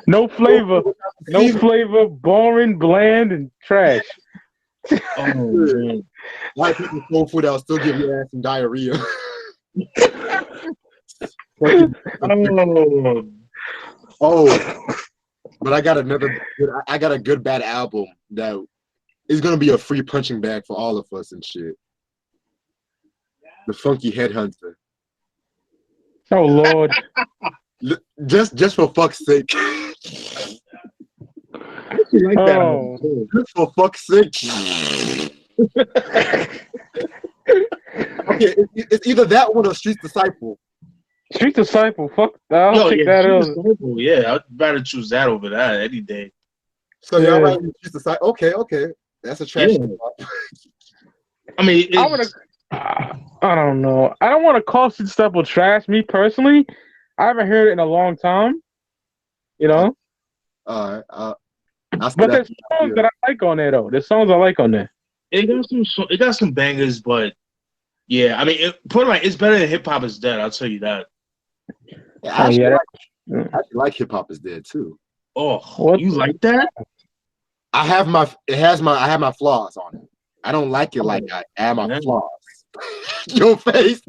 No flavor. No flavor, boring, bland, and trash. Oh man. White people soul food that'll still give your ass some diarrhea. Oh, but I got a good bad album that is gonna be a free punching bag for all of us and shit. The Funky Headhunter. Oh Lord. Just for fuck's sake. Like that. Oh. Just for fuck's sake. Okay, it's either that one or Street Disciple. Street Disciple. Fuck. I'll take that over. Yeah, I'd rather choose that over that any day. So Yeah. y'all like Street Disciple? Okay. That's a trash. Yeah. I mean, I don't know. I don't want to call Street Disciple trash. Me personally, I haven't heard it in a long time. You know. But there's songs that I like on there though. There's songs I like on there. it got some bangers, but yeah, I mean, put it like it's better than Hip Hop Is Dead. I'll tell you that. I actually like Hip Hop Is Dead too. Oh, What? you like that? I have my flaws on it. I don't like it like I have my flaws. Your face.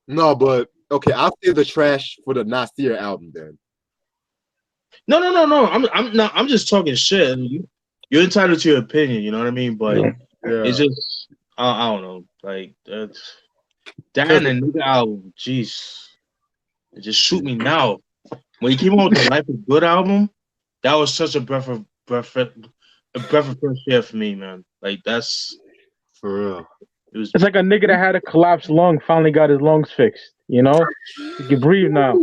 No, but okay, I'll say the trash for the Nasir album then. No. I'm just talking shit. You're entitled to your opinion. You know what I mean? But it's just I don't know. Like that and the nigga album. Jeez, just shoot me now. When he came out with the Life is Good album, that was such a breath of fresh air for me, man. Like that's for real. It's like a nigga that had a collapsed lung finally got his lungs fixed. You know, you can breathe now.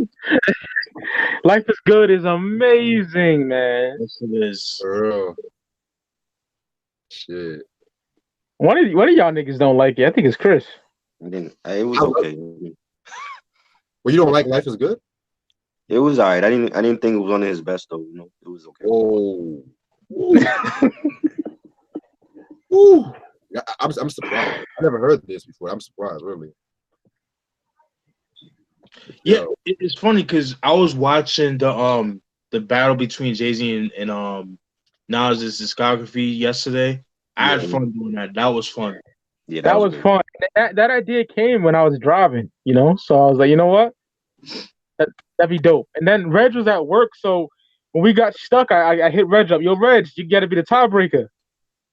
Life is Good is amazing, man. Yes, it is. For real. Shit. One of y'all niggas don't like it. I think it's Chris. It was okay. Well, you don't like Life is Good? It was alright. I didn't think it was one of his best though. You know, it was okay. Oh. Ooh. I'm surprised. I never heard this before. I'm surprised, really. Yeah, it's funny because I was watching the battle between Jay-Z and Nas's discography yesterday. I had fun doing that. That was fun. Yeah, that was fun. That idea came when I was driving, you know. So I was like, you know what, that'd be dope. And then Reg was at work, so when we got stuck, I hit Reg up. Yo, Reg, you got to be the tiebreaker.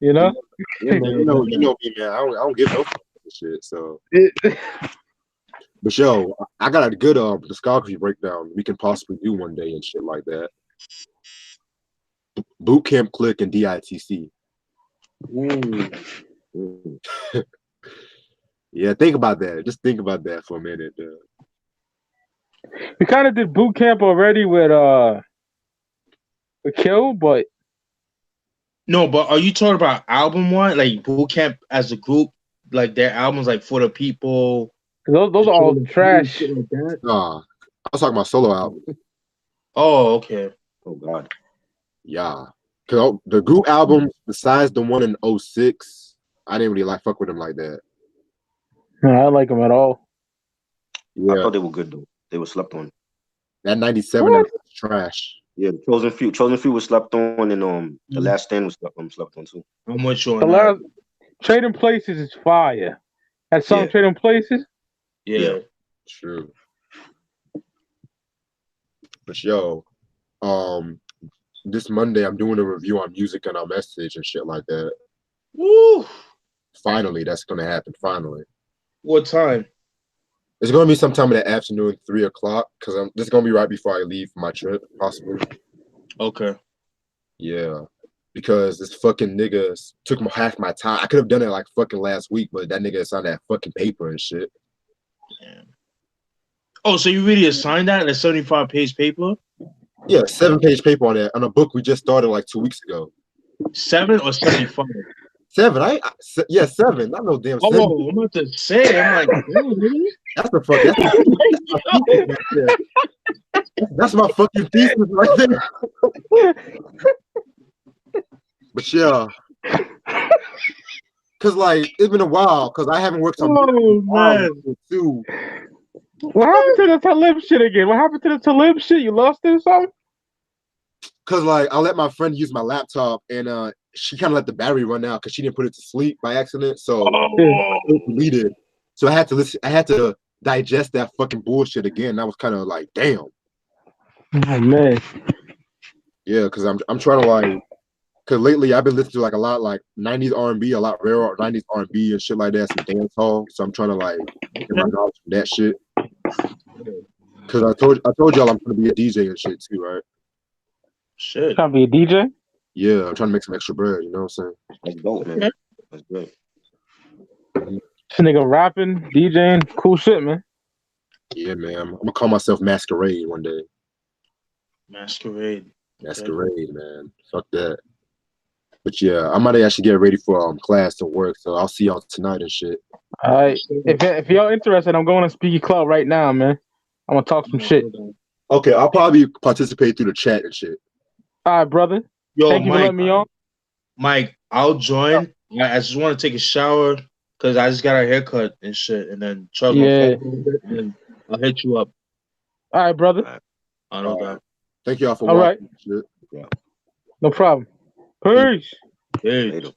You know. Yeah, man, you know me, man. I don't give no shit. So. But yo, I got a good discography breakdown we can possibly do one day and shit like that. Boot Camp Click and DITC. Yeah, think about that. Just think about that for a minute. We kind of did Boot Camp already with Kill, but no. But are you talking about album one, like Boot Camp as a group, like their albums, like For the People? Those are all trash. Nah, I was talking about solo album. Oh, okay. Oh God. Yeah. Cause the group albums, besides the one in 06, I didn't really fuck with them like that. No, I don't like them at all. Yeah. I thought they were good though. They were slept on. That 97 that was trash. Yeah, Chosen Few was slept on, and The Last Stand was slept on too. I'm with you on The that. Trading Places is fire. That song Trading Places. Yeah. True. But yo, this Monday I'm doing a review on Music and Our Message and shit like that. Woo! Finally, that's gonna happen. Finally, What time? it's gonna be sometime in the afternoon, 3 o'clock, because this is gonna be right before I leave for my trip, possibly. Okay. Yeah, because this fucking nigga took half my time. I could have done it like fucking last week, but that nigga signed that fucking paper and shit. Damn. Oh, so you really assigned that? A 75-page paper? Yeah, 7-page paper on a book we just started like 2 weeks ago. 7 or 75? 7, yeah, 7. Not no damn 7. Oh, I'm about to say. I'm like, damn, really? That's the fuck. That's my fucking thesis right there. But yeah, cause like it's been a while, cause I haven't worked on. Oh man, too. What happened to the Talib shit again? What happened to the Talib shit? You lost it or something? Cause like I let my friend use my laptop and she kind of let the battery run out because she didn't put it to sleep by accident. So it deleted. So I had to listen. I had to digest that fucking bullshit again. That was kind of like, damn. Oh man. Yeah, cause I'm trying to like, cause lately I've been listening to like a lot like 90s R&B, a lot rare 90s R&B and shit like that, some dance hall. So I'm trying to like get my knowledge from that shit. Cause I told y'all I'm gonna be a DJ and shit too, right? Shit. Trying to be a DJ? Yeah, I'm trying to make some extra bread. You know what I'm saying? That's dope, man. That's good. This nigga rapping, DJing, cool shit, man. Yeah, man. I'm gonna call myself Masquerade one day. Masquerade. Masquerade, man. Fuck that. But yeah, I might actually get ready for class and work, so I'll see y'all tonight and shit. All right. If y'all interested, I'm going to Speaky Club right now, man. I'm gonna talk some shit. Okay, I'll probably participate through the chat and shit. All right, brother. Yo, Thank you for letting me on. Mike, I'll join. I just want to take a shower because I just got a haircut and shit, and then charge my phone, and then I'll hit you up. All right, brother. I know that. Thank y'all for All watching. right. No problem. Peace. Hey. Later.